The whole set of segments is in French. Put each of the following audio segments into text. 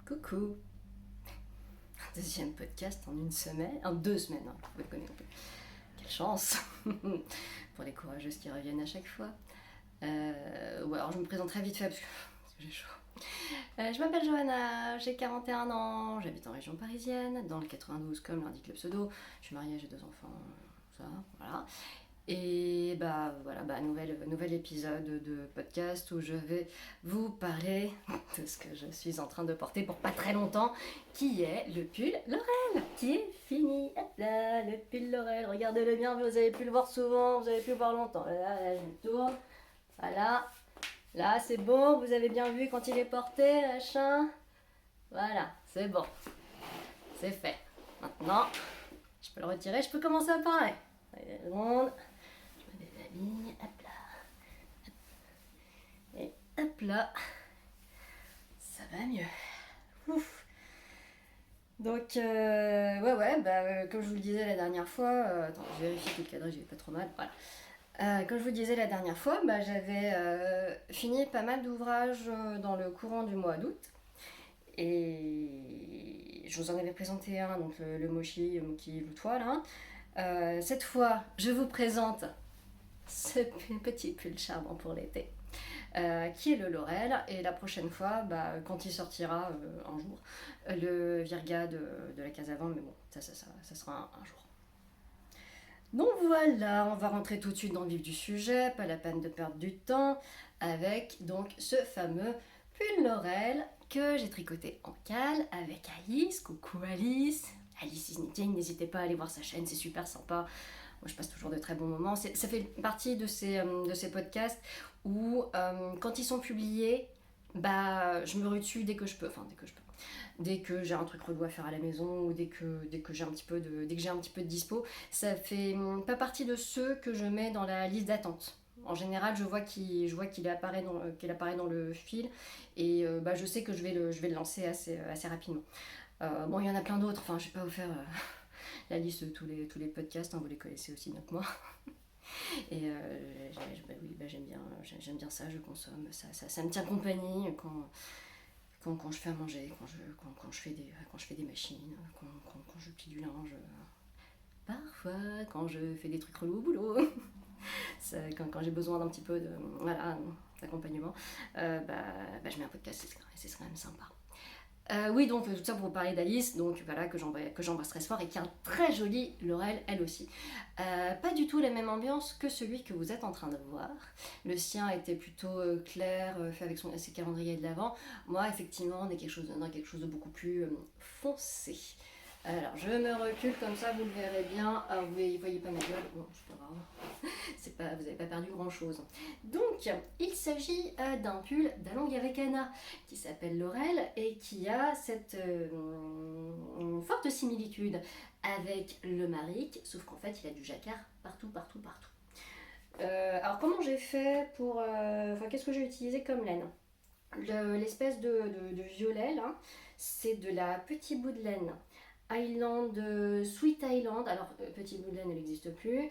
Coucou. Deuxième podcast en 1 semaine, en 2 semaines, hein, vous le connaissez. Quelle chance pour les courageuses qui reviennent à chaque fois. Alors je me présente très vite fait parce que j'ai chaud. Je m'appelle Johanna, j'ai 41 ans, j'habite en région parisienne, dans le 92 comme l'indique le pseudo. Je suis mariée, j'ai 2 enfants, ça, voilà. Et nouvel épisode de podcast où je vais vous parler de ce que je suis en train de porter pour pas très longtemps, qui est le pull Laurel, qui est fini. Hop là, le pull Laurel, regardez-le bien, vous avez pu le voir souvent, vous avez pu le voir longtemps. Là, je me tourne, voilà. Là, c'est bon, vous avez bien vu quand il est porté, machin. Voilà, c'est bon. C'est fait. Maintenant, je peux le retirer, je peux commencer à parler. Allez, seconde. Je me déshabille, hop là. Et hop là. Ça va mieux. Ouf. Donc, comme je vous le disais la dernière fois, attends, je vérifie que le cadrage il est pas trop mal, voilà. Comme je vous disais la dernière fois, j'avais fini pas mal d'ouvrages dans le courant du mois d'août. Et je vous en avais présenté un, donc le Mochi, Moki, Loutois là. Cette fois, je vous présente ce petit pull charmant pour l'été, qui est le Laurel. Et la prochaine fois, quand il sortira un jour, le Virga de la case avant, mais bon, ça sera un jour. Donc voilà, on va rentrer tout de suite dans le vif du sujet, pas la peine de perdre du temps, avec donc ce fameux pull Laurel que j'ai tricoté en cale avec Alice. Coucou Alice. Alice is Knitting, n'hésitez pas à aller voir sa chaîne, c'est super sympa. Moi je passe toujours de très bons moments. Ça fait partie de ces podcasts où quand ils sont publiés, je me rue dessus dès que je peux. Dès que j'ai un truc relou à faire à la maison ou dès que j'ai un petit peu de dispo, ça fait pas partie de ceux que je mets dans la liste d'attente. En général, je vois qu'il apparaît dans le fil et je sais que je vais le lancer assez rapidement. Il y en a plein d'autres. Enfin, je vais pas vous faire la liste de tous les podcasts. Hein, vous les connaissez aussi bien que moi. Et j'aime bien ça. Je consomme. Ça me tient compagnie quand je fais à manger, quand je fais des machines, quand je plie du linge, parfois quand je fais des trucs relous au boulot, quand j'ai besoin d'un petit peu d'accompagnement, je mets un podcast, c'est quand même sympa. Oui, donc tout ça pour vous parler d'Alice, donc voilà, que j'embrasse très fort et qui a un très joli Laurel, elle aussi. Pas du tout la même ambiance que celui que vous êtes en train de voir. Le sien était plutôt clair, fait avec ses calendriers de l'avant. Moi, effectivement, on est dans quelque chose de beaucoup plus foncé. Alors, je me recule comme ça, vous le verrez bien. Alors, vous ne voyez pas ma gueule, bon, c'est pas grave. Vous n'avez pas perdu grand chose. Donc, il s'agit d'un pull d'Along avec Anna qui s'appelle Laurel et qui a cette forte similitude avec le Maric, sauf qu'en fait, il a du jacquard partout. Alors, comment j'ai fait pour. Qu'est-ce que j'ai utilisé comme laine ? L'espèce de violet là, c'est de la petite bout de laine Sweet Island. Alors, petite bout de laine, elle n'existe plus.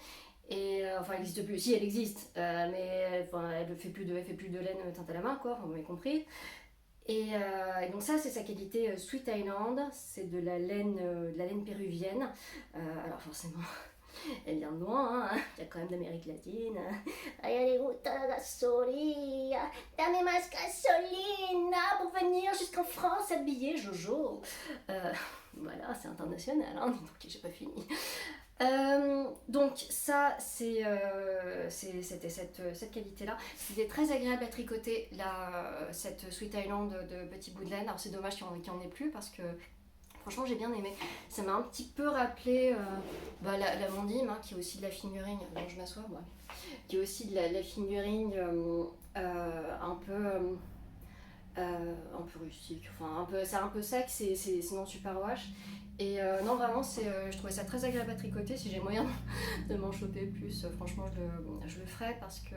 Et elle n'existe plus, si elle existe, mais elle fait plus de laine teinte à la main, quoi, vous m'avez compris. Et donc ça, c'est sa qualité Sweet Island, c'est de la laine péruvienne. Alors forcément, elle vient de loin, hein. Il y a quand même d'Amérique latine. Ay, gusta la gasolina, dame más gasolina pour venir jusqu'en France habiller Jojo. Voilà, c'est international, hein, donc j'ai pas fini. Donc ça c'était cette qualité là, c'était très agréable à tricoter cette Sweet Island de petit bout de laine. Alors c'est dommage qu'il n'y en ait plus parce que franchement j'ai bien aimé, ça m'a un petit peu rappelé la Mondime, hein, qui est aussi de la fingering, donc je m'assois moi, qui est aussi de la fingering un peu rustique, c'est un peu sec, c'est non super wash. Et non, vraiment, je trouvais ça très agréable à tricoter. Si j'ai moyen de m'en choper plus, franchement, je le ferai parce que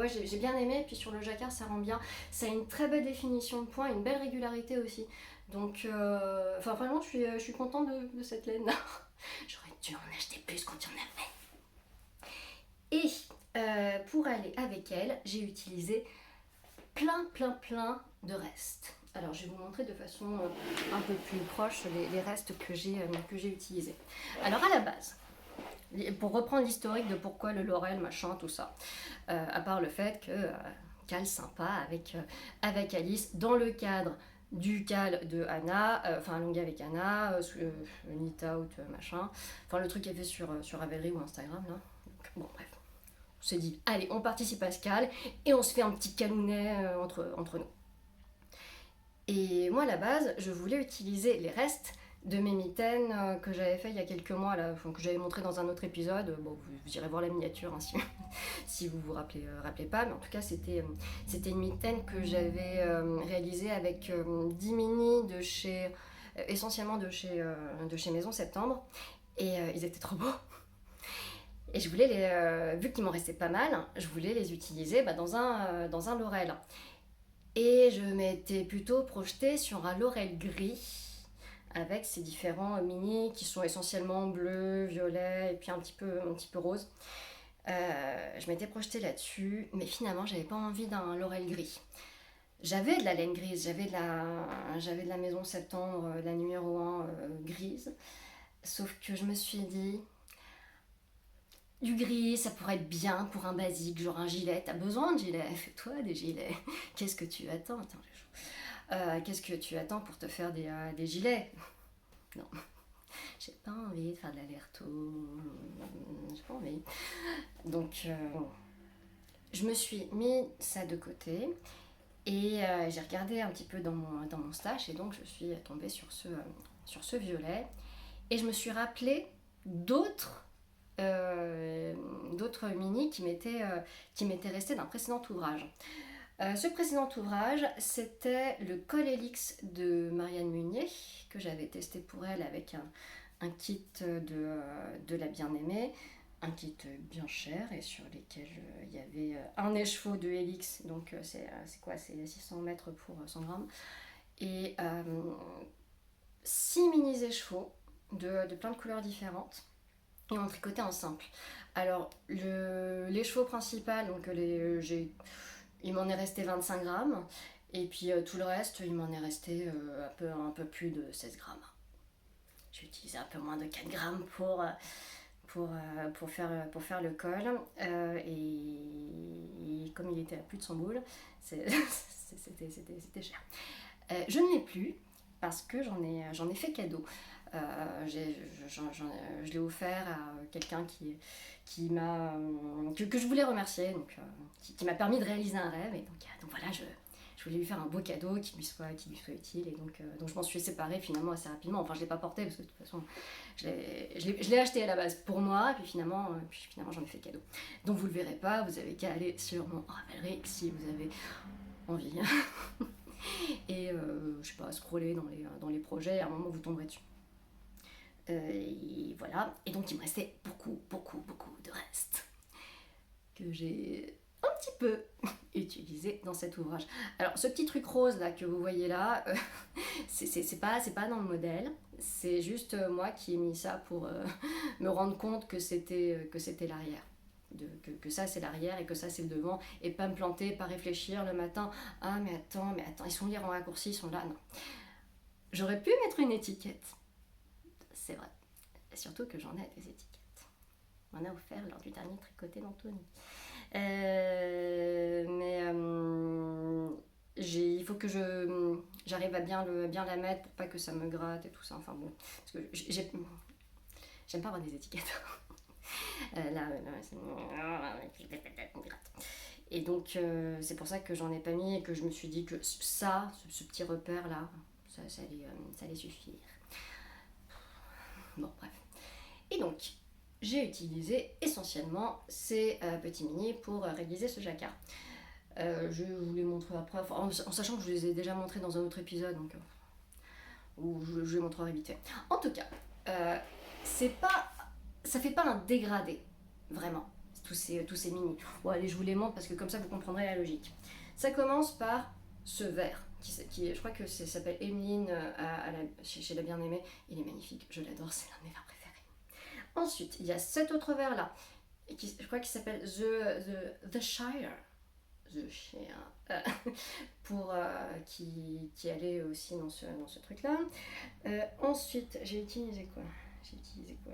j'ai bien aimé. Puis sur le jacquard, ça rend bien. Ça a une très belle définition de point, une belle régularité aussi. Donc, vraiment, je suis contente de cette laine. J'aurais dû en acheter plus quand il y en avait. Et pour aller avec elle, j'ai utilisé plein de restes. Alors je vais vous montrer de façon un peu plus proche les restes que j'ai utilisés. Alors à la base, pour reprendre l'historique de pourquoi le laurel, machin, tout ça, à part le fait que cale sympa avec Alice, dans le cadre du cal de Anna, enfin longue avec Anna, Knit Out, machin, enfin le truc qui est fait sur Ravelry ou Instagram là. Donc, bon bref, on s'est dit, allez, on participe à ce cal et on se fait un petit calounet entre nous. Et moi, à la base, je voulais utiliser les restes de mes mitaines que j'avais fait il y a quelques mois, là, que j'avais montré dans un autre épisode. Bon, vous irez voir la miniature hein, si vous vous rappelez pas, mais en tout cas, c'était une mitaine que j'avais réalisée avec 10 mini de chez, essentiellement de chez Maison Septembre. Et ils étaient trop beaux. Et je voulais vu qu'il m'en restait pas mal, je voulais les utiliser dans un laurel. Et je m'étais plutôt projetée sur un laurel gris avec ces différents mini qui sont essentiellement bleus, violets et puis un petit peu rose. Je m'étais projetée là-dessus, mais finalement j'avais pas envie d'un laurel gris. J'avais de la laine grise, j'avais de la Maison Septembre, la numéro 1 grise, sauf que je me suis dit, du gris, ça pourrait être bien pour un basique, genre un gilet. T'as besoin de gilet, fais-toi des gilets. Qu'est-ce que tu attends? Qu'est-ce que tu attends pour te faire des gilets? Non, j'ai pas envie de faire de l'aller-retour. J'ai pas envie. Donc, je me suis mis ça de côté et j'ai regardé un petit peu dans mon stash et donc je suis tombée sur ce violet et je me suis rappelé d'autres mini qui m'étaient restés d'un précédent ouvrage. Ce précédent ouvrage, c'était le col Helix de Marianne Munier, que j'avais testé pour elle avec un kit de la bien-aimée, un kit bien cher et sur lesquels il y avait un écheveau de Helix, donc c'est quoi? C'est 600 mètres pour 100 grammes, et 6 mini écheveaux de plein de couleurs différentes. Et on tricotait en simple. Alors, l'écheveau principal, donc il m'en est resté 25 grammes. Et puis tout le reste, il m'en est resté un peu plus de 16 grammes. J'ai utilisé un peu moins de 4 grammes pour faire le col. Et comme il était à plus de 100 boules, c'était cher. Je ne l'ai plus parce que j'en ai fait cadeau. Je l'ai offert à quelqu'un que je voulais remercier, donc, qui m'a permis de réaliser un rêve. Et donc voilà, je voulais lui faire un beau cadeau qui lui soit utile. Et donc je m'en suis séparée finalement assez rapidement. Enfin, je ne l'ai pas porté parce que de toute façon, je l'ai acheté à la base pour moi. Et puis finalement j'en ai fait cadeau. Donc vous ne le verrez pas, vous avez qu'à aller sur mon Ravelry si vous avez envie. Et je sais pas, scroller dans les projets, et à un moment vous tomberez dessus. Et voilà, et donc il me restait beaucoup de restes que j'ai un petit peu utilisé dans cet ouvrage. Alors ce petit truc rose là que vous voyez là, c'est pas dans le modèle, c'est juste moi qui ai mis ça pour me rendre compte que c'était l'arrière. Que ça c'est l'arrière et que ça c'est le devant, et pas me planter, pas réfléchir le matin, ah mais attends, ils sont lire en raccourci, ils sont là, non. J'aurais pu mettre une étiquette, c'est vrai. Et surtout que j'en ai des étiquettes. On en a offert lors du dernier tricoté d'Anthony. Il faut que j'arrive à bien la mettre pour pas que ça me gratte et tout ça. Enfin bon, parce que j'aime pas avoir des étiquettes. Et donc c'est pour ça que j'en ai pas mis et que je me suis dit que ce petit repère là, ça allait suffire. Bon, bref. Et donc, j'ai utilisé essentiellement ces petits mini pour réaliser ce jacquard. Je vous les montre après, en sachant que je les ai déjà montrés dans un autre épisode, donc où je les montrerai vite fait. En tout cas, ça fait pas un dégradé, vraiment, tous ces mini. Bon, allez, je vous les montre parce que comme ça vous comprendrez la logique. Ça commence par ce vert. Je crois que ça s'appelle Emeline chez la bien-aimée. Il est magnifique, je l'adore, c'est l'un de mes verres préférés. Ensuite, il y a cet autre verre là, je crois qu'il s'appelle The Shire. The chien, pour, qui allait aussi dans ce truc-là. Ensuite, j'ai utilisé quoi?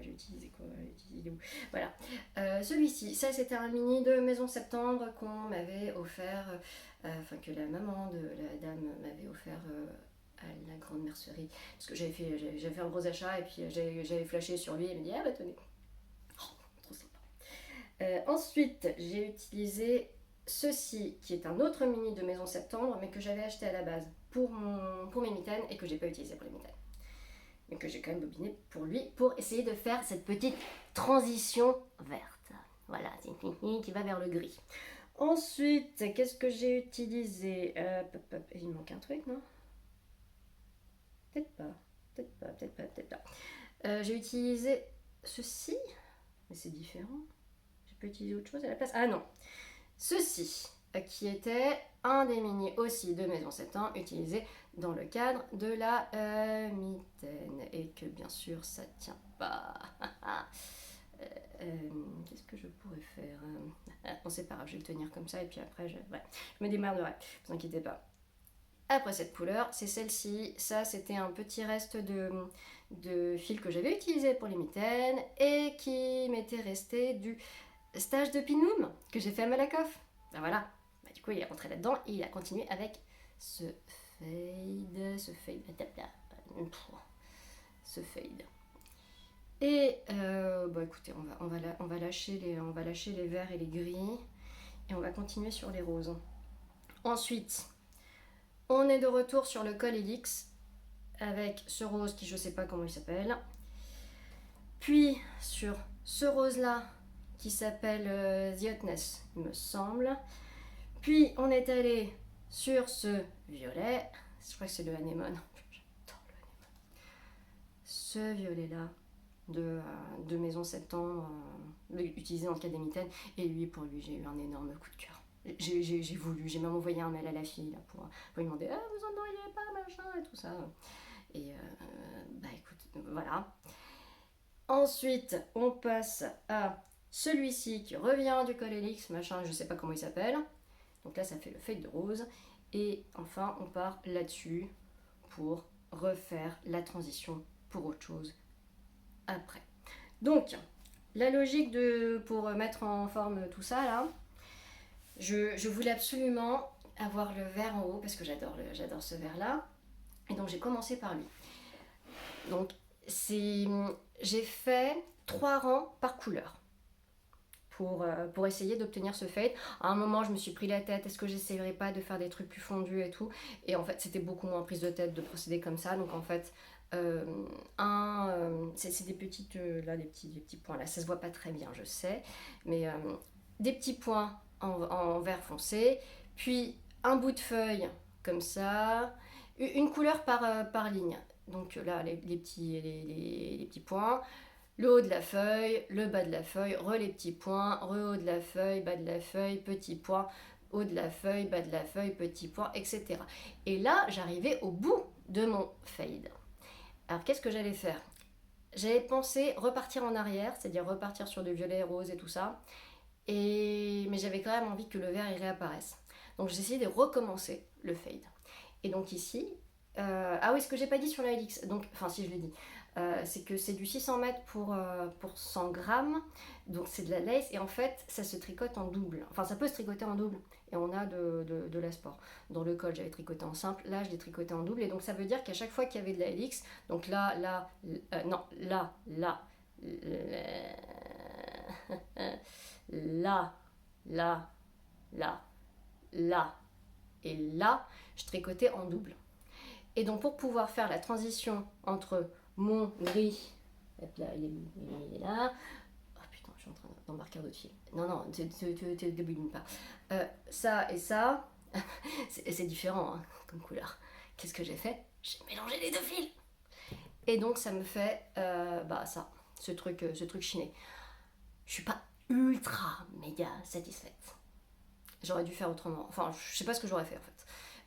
J'ai utilisé où? Voilà. Celui-ci, ça c'était un mini de Maison Septembre qu'on m'avait offert, enfin que la maman de la dame m'avait offert à la grande mercerie. Parce que j'avais fait un gros achat et puis j'avais flashé sur lui et il me dit ah bah tenez. Oh, trop sympa. Ensuite, j'ai utilisé ceci qui est un autre mini de Maison Septembre mais que j'avais acheté à la base pour mes mitaines et que j'ai pas utilisé pour les mitaines. Mais que j'ai quand même bobiné pour lui, pour essayer de faire cette petite transition verte. Voilà, c'est une qui va vers le gris. Ensuite, qu'est-ce que j'ai utilisé? Il me manque un truc, non? Peut-être pas. J'ai utilisé ceci, mais c'est différent. J'ai pas utilisé autre chose à la place. Ah non, ceci, qui était un des mini aussi de Maison Septembre utilisé dans le cadre de la mitaine et que bien sûr ça tient pas. Qu'est-ce que je pourrais faire? Bon c'est pas grave, je vais le tenir comme ça et puis après je me démerderai, ne vous inquiétez pas. Après cette couleur, c'est celle-ci. Ça c'était un petit reste de fil que j'avais utilisé pour les mitaines et qui m'était resté du stage de Pinoum que j'ai fait à Malakoff. Ben voilà, du coup il est rentré là-dedans et il a continué avec ce fade. Et écoutez, on va lâcher les verts et les gris et on va continuer sur les roses. Ensuite, on est de retour sur le col Helix avec ce rose qui je sais pas comment il s'appelle. Puis sur ce rose là qui s'appelle The Hotness, il me semble. Puis on est allé sur ce violet, je crois que c'est le anémone. J'adore le anémone. Ce violet là de Maison Septembre, utilisé dans le cas des mitaines. Et lui, pour lui, j'ai eu un énorme coup de cœur. J'ai même envoyé un mail à la fille là, pour lui demander ah, vous en auriez pas, machin, et tout ça. Et écoute, voilà. Ensuite, on passe à celui-ci qui revient du col Helix, machin, je sais pas comment il s'appelle. Donc là, ça fait le fade de rose. Et enfin, on part là-dessus pour refaire la transition pour autre chose après. Donc, la logique pour mettre en forme tout ça, là, je voulais absolument avoir le vert en haut parce que j'adore ce vert-là. Et donc, j'ai commencé par lui. Donc, j'ai fait 3 rangs par couleur. Pour essayer d'obtenir ce fade. À un moment, je me suis pris la tête, est-ce que j'essayerais pas de faire des trucs plus fondus et tout. Et en fait, c'était beaucoup moins prise de tête de procéder comme ça. Donc en fait, c'est des petites, là, des petits points. Là, ça se voit pas très bien, je sais. Mais des petits points en vert foncé. Puis un bout de feuille comme ça. Une couleur par ligne. Donc là, les petits points. Le haut de la feuille, le bas de la feuille, les petits points, haut de la feuille, bas de la feuille, petit point, haut de la feuille, bas de la feuille, petit point, etc. Et là, j'arrivais au bout de mon fade. Alors, qu'est-ce que j'allais faire? J'avais pensé repartir en arrière, c'est-à-dire repartir sur du violet, rose et tout ça. Mais j'avais quand même envie que le vert y réapparaisse. Donc, j'ai essayé de recommencer le fade. Et donc ici, ah oui, ce que j'ai pas dit sur la Helix, donc, enfin si je l'ai dit, c'est que c'est du 600 mètres pour 100 grammes, donc c'est de la lace et en fait ça se tricote en double, enfin ça peut se tricoter en double et on a de la sport. Dans le col j'avais tricoté en simple, là je l'ai tricoté en double et donc ça veut dire qu'à chaque fois qu'il y avait de la Helix, donc là, et là, je tricotais en double. Et donc pour pouvoir faire la transition entre mon gris, hop là, il est là. Oh putain, je suis en train d'embarquer d'autres fils. Non, tu débouillines pas. Ça et ça, c'est différent hein, comme couleur. Qu'est-ce que j'ai fait? J'ai mélangé les deux fils. Et donc ça me fait ça, ce truc chiné. Je suis pas ultra méga satisfaite. J'aurais dû faire autrement. Enfin, je sais pas ce que j'aurais fait en fait.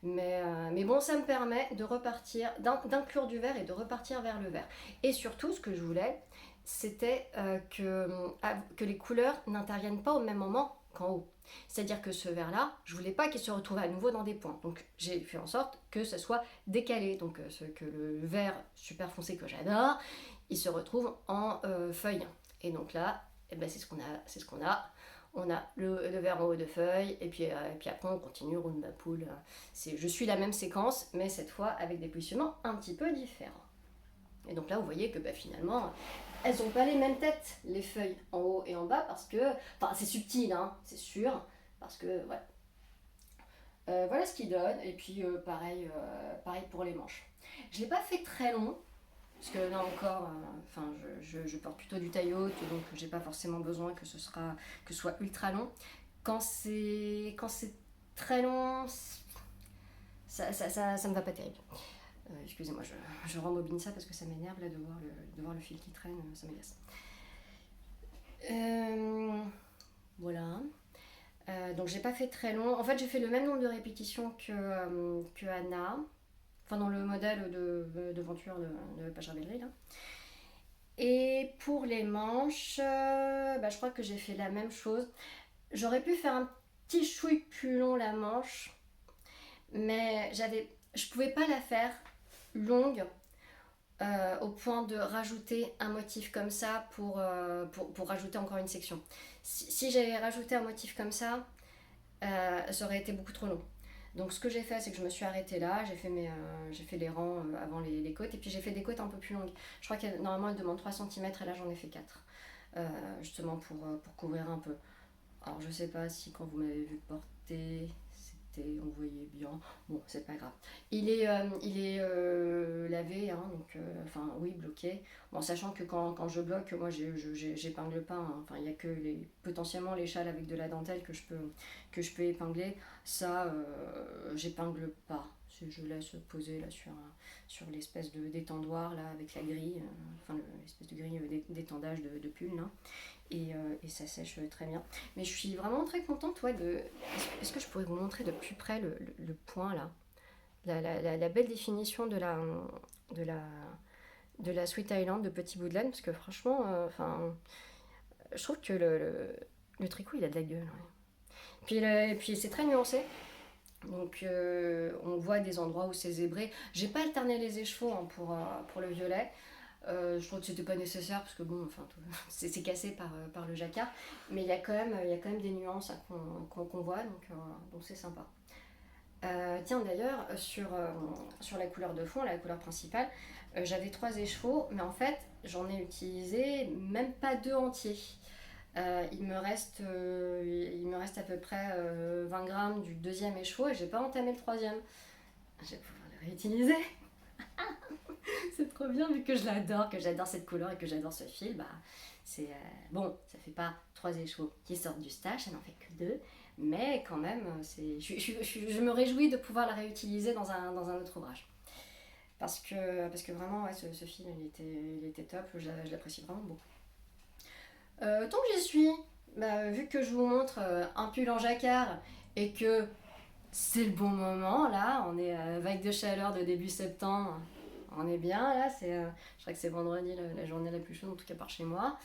Mais bon, ça me permet de repartir, d'inclure du vert et de repartir vers le vert. Et surtout, ce que je voulais, c'était que les couleurs n'interviennent pas au même moment qu'en haut. C'est-à-dire que ce vert-là, je voulais pas qu'il se retrouve à nouveau dans des points. Donc j'ai fait en sorte que ça soit décalé. Donc que le vert super foncé que j'adore, il se retrouve en feuille. Et donc là, eh ben, c'est ce qu'on a. On a le vert en haut de feuille, et puis après on continue, roule ma poule. Je suis la même séquence, mais cette fois avec des positionnements un petit peu différents. Et donc là, vous voyez que finalement, elles n'ont pas les mêmes têtes, les feuilles en haut et en bas, parce que, enfin, c'est subtil, hein, c'est sûr, parce que, ouais. Voilà ce qu'il donne, et puis pareil pour les manches. Je ne l'ai pas fait très long, parce que là encore, je porte plutôt du taille haute, donc j'ai pas forcément besoin que ce soit ultra long. Quand c'est très long, ça me va pas terrible. Excusez-moi, je rembobine ça parce que ça m'énerve là de voir le fil qui traîne, ça m'agace. Voilà. Donc j'ai pas fait très long. En fait, j'ai fait le même nombre de répétitions que Anna. Enfin, dans le modèle de Venture de Pachardellerie là. Et pour les manches, je crois que j'ai fait la même chose. J'aurais pu faire un petit chouille plus long la manche, mais je pouvais pas la faire longue au point de rajouter un motif comme ça pour rajouter encore une section. Si j'avais rajouté un motif comme ça aurait été beaucoup trop long. Donc ce que j'ai fait, c'est que je me suis arrêtée là, j'ai fait les rangs avant les côtes, et puis j'ai fait des côtes un peu plus longues. Je crois que normalement elles demandent 3 cm, et là j'en ai fait 4, justement pour couvrir un peu. Alors je sais pas si quand vous m'avez vu porter, on voyait bien. Bon, c'est pas grave. Il est lavé, hein, donc oui, bloqué. Bon, sachant que quand je bloque, moi j'épingle pas. Hein. Enfin, il y a que potentiellement les châles avec de la dentelle que je peux épingler. Ça, j'épingle pas. Je laisse poser là sur l'espèce d'étendoir là avec la grille, l'espèce de grille d'étendage de pull là. Et ça sèche très bien. Mais je suis vraiment très contente, ouais, Est-ce que je pourrais vous montrer de plus près le point là, la belle définition de la Sweet Island de Petit Bout de Laine, parce que franchement, je trouve que le tricot il a de la gueule. Ouais. Et puis c'est très nuancé. Donc on voit des endroits où c'est zébré. J'ai pas alterné les écheveaux hein, pour le violet. Je trouve que c'était pas nécessaire parce que bon, c'est cassé par le jacquard, mais il y a quand même des nuances hein, qu'on voit, donc c'est sympa. Tiens d'ailleurs sur la couleur de fond, la couleur principale, j'avais 3 écheveaux, mais en fait j'en ai utilisé même pas 2 entiers. Il me reste à peu près 20 grammes du 2e écheveau et j'ai pas entamé le 3e. Je vais pouvoir le réutiliser. C'est trop bien vu que j'adore cette couleur et que j'adore ce fil. C'est bon, ça fait pas 3 écheveaux qui sortent du stash, ça n'en fait que 2, mais quand même, je me réjouis de pouvoir la réutiliser dans un autre ouvrage. Parce que vraiment, ouais, ce fil, il était top, je l'apprécie vraiment beaucoup. Tant que j'y suis, vu que je vous montre un pull en jacquard et que c'est le bon moment, là, on est vague de chaleur de début septembre, on est bien, là, je crois que c'est vendredi, la journée la plus chaude, en tout cas par chez moi.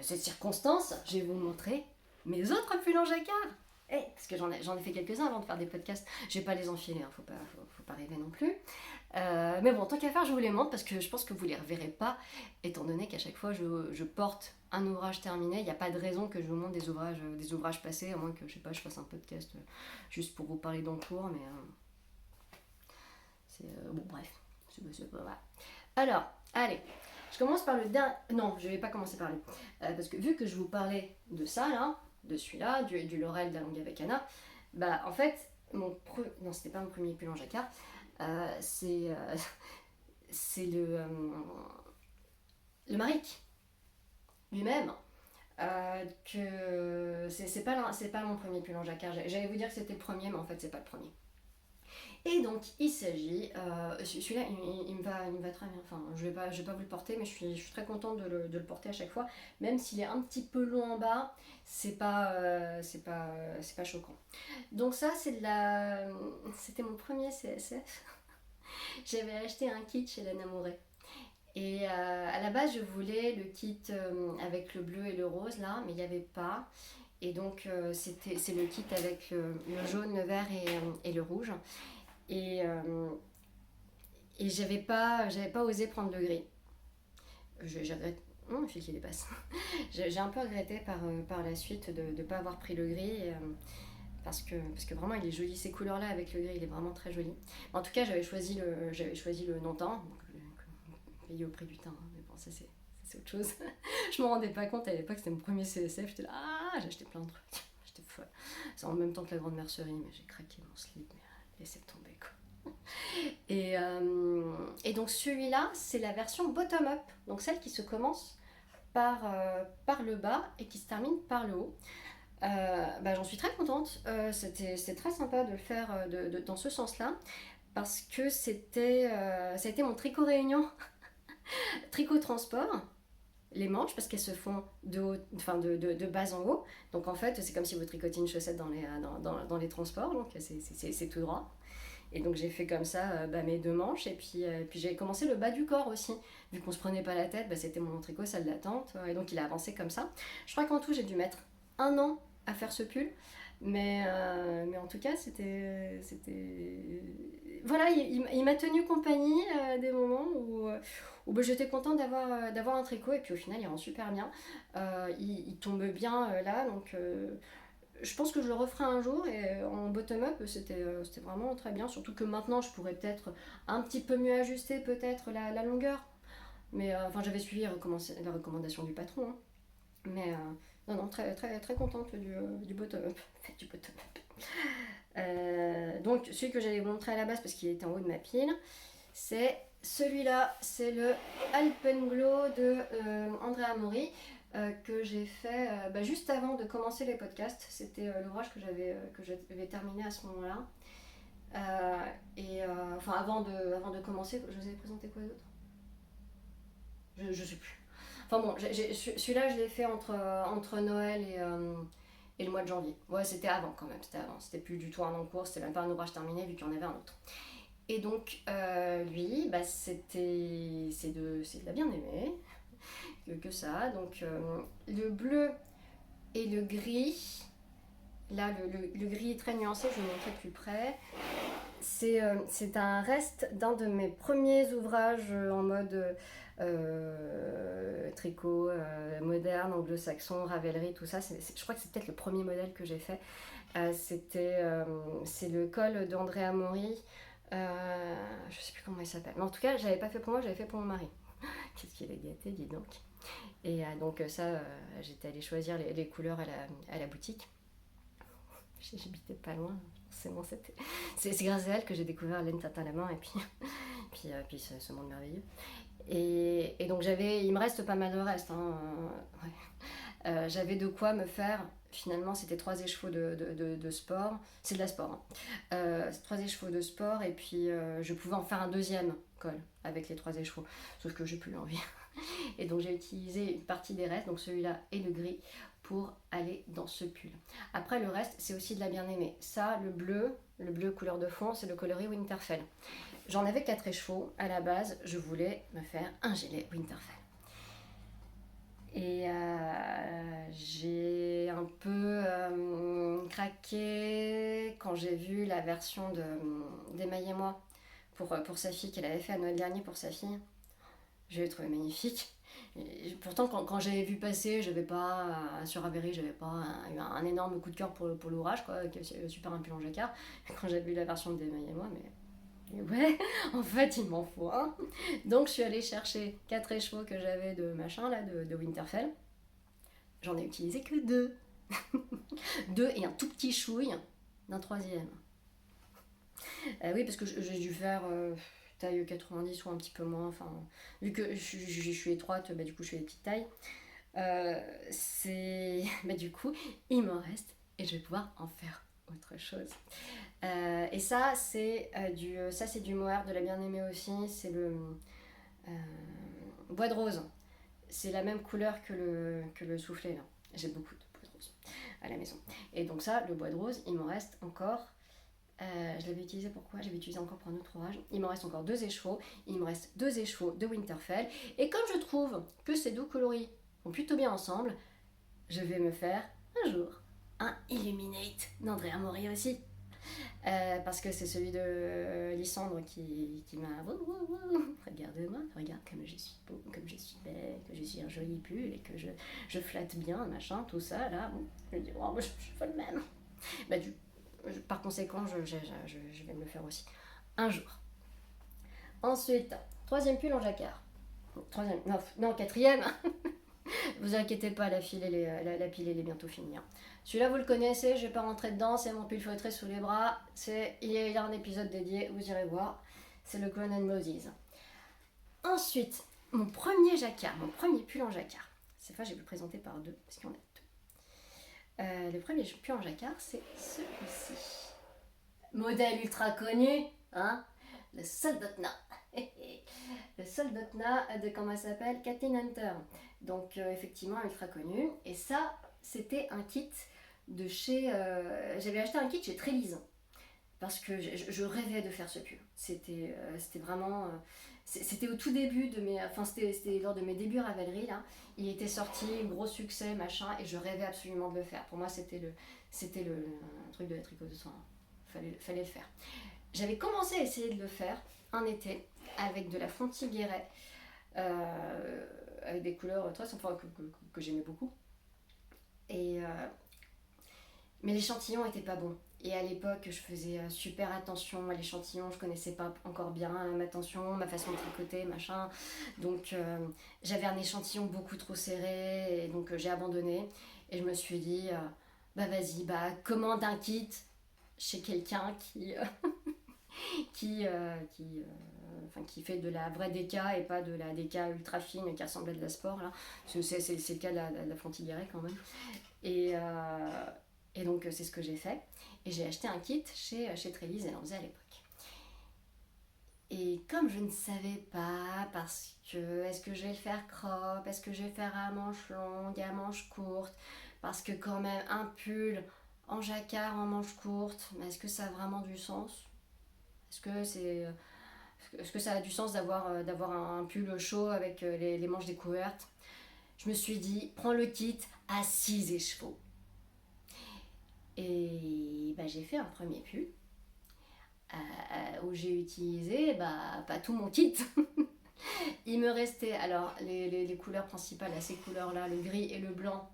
Cette circonstance, je vais vous montrer mes autres pulls en jacquard. Parce que j'en ai fait quelques-uns avant de faire des podcasts. Je vais pas les enfiler, hein, faut pas rêver non plus. Mais bon, tant qu'à faire, je vous les montre parce que je pense que vous les reverrez pas, étant donné qu'à chaque fois je porte un ouvrage terminé. Il n'y a pas de raison que je vous montre des ouvrages passés, à moins que je fasse un podcast juste pour vous parler d'encours, mais bon, bref. Voilà. Alors, allez, je commence par le dernier. Non, je vais pas commencer par lui. Parce que vu que je vous parlais de ça, là, de celui-là, du Laurel d'Along avec Anna, en fait, non, c'était pas mon premier pull en jacquard. C'est le Maric lui-même. Que c'est pas mon premier pull en jacquard. J'allais vous dire que c'était le premier, mais en fait, c'est pas le premier. Et donc il s'agit, celui-là il me va très bien, je vais pas vous le porter, mais je suis très contente de le porter à chaque fois, même s'il est un petit peu long en bas, c'est pas choquant. Donc ça c'était mon premier CSF. J'avais acheté un kit chez Lana Mouret. Et à la base je voulais le kit avec le bleu et le rose là, mais il n'y avait pas. Et donc c'est le kit avec le jaune, le vert et le rouge. Et, euh, et j'avais pas osé prendre le gris. J'ai regretté. Oh, je sais qu'il dépasse. J'ai un peu regretté par la suite de ne pas avoir pris le gris. Parce que vraiment il est joli, ces couleurs là avec le gris, il est vraiment très joli. En tout cas j'avais choisi le non-teint, donc payé au prix du teint, hein, mais bon ça c'est autre chose. Je me rendais pas compte à l'époque, c'était mon premier CSF, j'étais là, j'ai acheté plein de trucs, j'étais folle. C'est en même temps que la grande mercerie, mais j'ai craqué mon slip, mais laissez tomber quoi. Et donc celui-là c'est la version bottom-up, donc celle qui se commence par le bas et qui se termine par le haut. J'en suis très contente. C'était très sympa de le faire dans ce sens-là parce que ça a été mon tricot réunion, tricot transport. Les manches parce qu'elles se font de bas en haut. Donc en fait, c'est comme si vous tricotiez une chaussette dans les transports. Donc c'est tout droit. Et donc j'ai fait comme ça mes 2 manches. Et puis j'ai commencé le bas du corps aussi. Vu qu'on se prenait pas la tête, c'était mon tricot salle d'attente. Et donc il a avancé comme ça. Je crois qu'en tout, j'ai dû mettre 1 an à faire ce pull. Mais en tout cas, c'était. Voilà, il m'a tenu compagnie des moments où j'étais contente d'avoir un tricot. Et puis au final, il rend super bien. Il tombe bien là. Donc je pense que je le referai un jour. Et en bottom-up, c'était vraiment très bien. Surtout que maintenant, je pourrais peut-être un petit peu mieux ajuster peut-être la longueur. Mais j'avais suivi la recommandation du patron. Hein. Mais non, très, très, très contente du bottom-up. Du bottom-up. Donc, celui que j'allais vous montrer à la base parce qu'il était en haut de ma pile, c'est celui-là. C'est le Alpenglow de Andrea Mori que j'ai fait juste avant de commencer les podcasts. C'était l'ouvrage que j'avais terminé à ce moment-là. Avant de commencer, je vous avais présenté quoi d'autre? Je sais plus. Enfin bon, celui-là, je l'ai fait entre Noël et le mois de janvier. Ouais, c'était avant quand même, c'était avant. C'était plus du tout un en cours, c'était même pas un ouvrage terminé vu qu'il y en avait un autre. Et donc, lui, c'est de la bien-aimée, que ça. Donc, le bleu et le gris. Là, le gris est très nuancé, je vais vous montrer de plus près. C'est un reste d'un de mes premiers ouvrages en mode tricot moderne, anglo-saxon, ravellerie, tout ça. Je crois que c'est peut-être le premier modèle que j'ai fait. C'est le col d'Andrea Mori. Je sais plus comment il s'appelle. Mais en tout cas, j'avais pas fait pour moi, j'avais fait pour mon mari. Qu'est-ce qu'il est gâté, dis donc. Et donc ça, j'étais allée choisir les couleurs à la boutique. J'habitais pas loin, forcément. C'est grâce à elle que j'ai découvert Laine Tatin la main et puis ce monde merveilleux. Et donc il me reste pas mal de reste. Hein. Ouais. J'avais de quoi me faire, finalement c'était 3 écheveaux de sport, c'est de la sport. Hein. 3 écheveaux de sport et puis je pouvais en faire un deuxième col avec les 3 écheveaux, sauf que j'ai plus l'envie. Et donc j'ai utilisé une partie des restes, donc celui-là et le gris, pour aller dans ce pull. Après le reste, c'est aussi de la bien-aimée. Ça, le bleu couleur de fond, c'est le coloris Winterfell. J'en avais 4 écheveaux. À la base, je voulais me faire un gilet Winterfell. Et j'ai un peu craqué quand j'ai vu la version d'Emaille-et-moi pour sa fille qu'elle avait fait à Noël dernier pour sa fille. Je l'ai trouvé magnifique. Et pourtant, quand j'avais vu passer, j'avais pas, sur Ravelry, j'avais pas eu un énorme coup de cœur pour l'ouvrage, quoi, super un pull en jacquard. Quand j'ai vu la version d'Emaille-et-moi, mais ouais, en fait, il m'en faut un. Donc, je suis allée chercher 4 écheveaux que j'avais de machin, là, de Winterfell. J'en ai utilisé que 2. 2 et un tout petit chouille d'un 3e. Oui, parce que j'ai dû faire taille 90 ou un petit peu moins. Enfin, vu que je suis étroite, du coup, je fais des petites tailles. Du coup, il m'en reste et je vais pouvoir en faire autre chose. Et ça, c'est du mohair de la bien-aimée aussi. C'est le bois de rose. C'est la même couleur que le soufflet là. J'ai beaucoup de bois de rose à la maison. Et donc ça, le bois de rose, il m'en reste encore. Je l'avais utilisé pourquoi? J'avais utilisé encore pour un autre ouvrage. Il m'en reste encore 2 écheveaux. Il me reste 2 écheveaux de Winterfell. Et comme je trouve que ces 2 coloris vont plutôt bien ensemble, je vais me faire un jour un Illuminate d'Andrea Mori aussi. Parce que c'est celui de Lysandre qui m'a... Regardez-moi, regarde comme je suis beau, comme je suis belle, que je suis un joli pull et que je flatte bien, machin, tout ça, là. Bon, je me dis, oh, moi, je fais le même. Bah, par conséquent, je vais me le faire aussi. Un jour. Ensuite, troisième pull en jacquard. Troisième, non, quatrième. Vous inquiétez pas, la pile elle est bientôt finie. Hein. Celui-là, vous le connaissez, je vais pas rentrer dedans, c'est mon pull feutré sous les bras. Il y a un épisode dédié, vous irez voir. C'est le Crown and Moses. Ensuite, mon premier jacquard, mon premier pull en jacquard. Cette fois, je vais vous le présenter par deux, parce qu'il y en a deux. Le premier pull en jacquard, c'est celui-ci. Modèle ultra connu, hein, le Soldotna. Le Soldotna de, comment elle s'appelle, Kathleen Hunter. Donc effectivement ultra connu. Et ça, c'était un kit de chez... j'avais acheté un kit chez Trélise. Parce que je rêvais de faire ce pull. C'était vraiment... c'était au tout début de mes... Enfin, c'était lors de mes débuts Ravelry, là. Il était sorti, gros succès, machin, et je rêvais absolument de le faire. Pour moi, c'était le truc de la tricoteuse. Fallait le faire. J'avais commencé à essayer de le faire un été avec de la Fonty Guéret, avec des couleurs très sympas que j'aimais beaucoup. Mais l'échantillon était pas bon. Et à l'époque, je faisais super attention à l'échantillon, je connaissais pas encore bien ma tension, ma façon de tricoter, machin. Donc j'avais un échantillon beaucoup trop serré, et donc j'ai abandonné. Et je me suis dit, bah vas-y, commande un kit chez quelqu'un qui qui fait de la vraie DK et pas de la DK ultra fine qui ressemble à de la sport là. C'est le cas de la Fonty Guéret quand même. Et donc c'est ce que j'ai fait. Et j'ai acheté un kit chez Trélise, elle en faisait à l'époque. Et comme je ne savais pas, parce que est-ce que je vais le faire crop, est-ce que je vais le faire à manches longues, à manches courtes, parce que quand même un pull en jacquard, en manches courtes, mais est-ce que ça a vraiment du sens ? Est-ce que ça a du sens d'avoir un pull chaud avec les manches découvertes ? Je me suis dit, prends le kit à 6 écheveaux. Et j'ai fait un premier pull où j'ai utilisé pas tout mon kit. Il me restait alors les couleurs principales, ces couleurs-là, le gris et le blanc.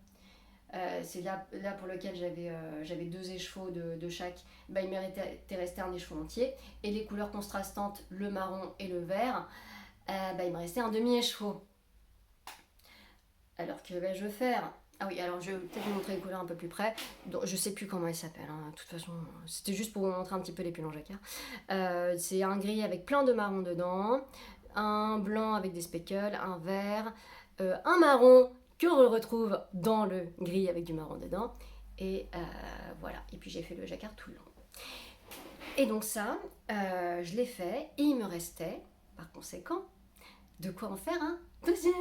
C'est là pour lequel j'avais 2 écheveaux de chaque. Il m'était resté un écheveau entier. Et les couleurs contrastantes, le marron et le vert, il me restait un demi-écheveau. Alors que je vais faire... Ah oui, alors je vais peut-être vous montrer les couleurs un peu plus près. Donc, je sais plus comment elles s'appellent. Hein. De toute façon, c'était juste pour vous montrer un petit peu les pulls en jacquard. C'est un gris avec plein de marron dedans, un blanc avec des speckles, un vert, un marron que l'on retrouve dans le gris avec du marron dedans. Et voilà. Et puis j'ai fait le jacquard tout le long. Et donc ça, je l'ai fait. Et il me restait, par conséquent, de quoi en faire un deuxième.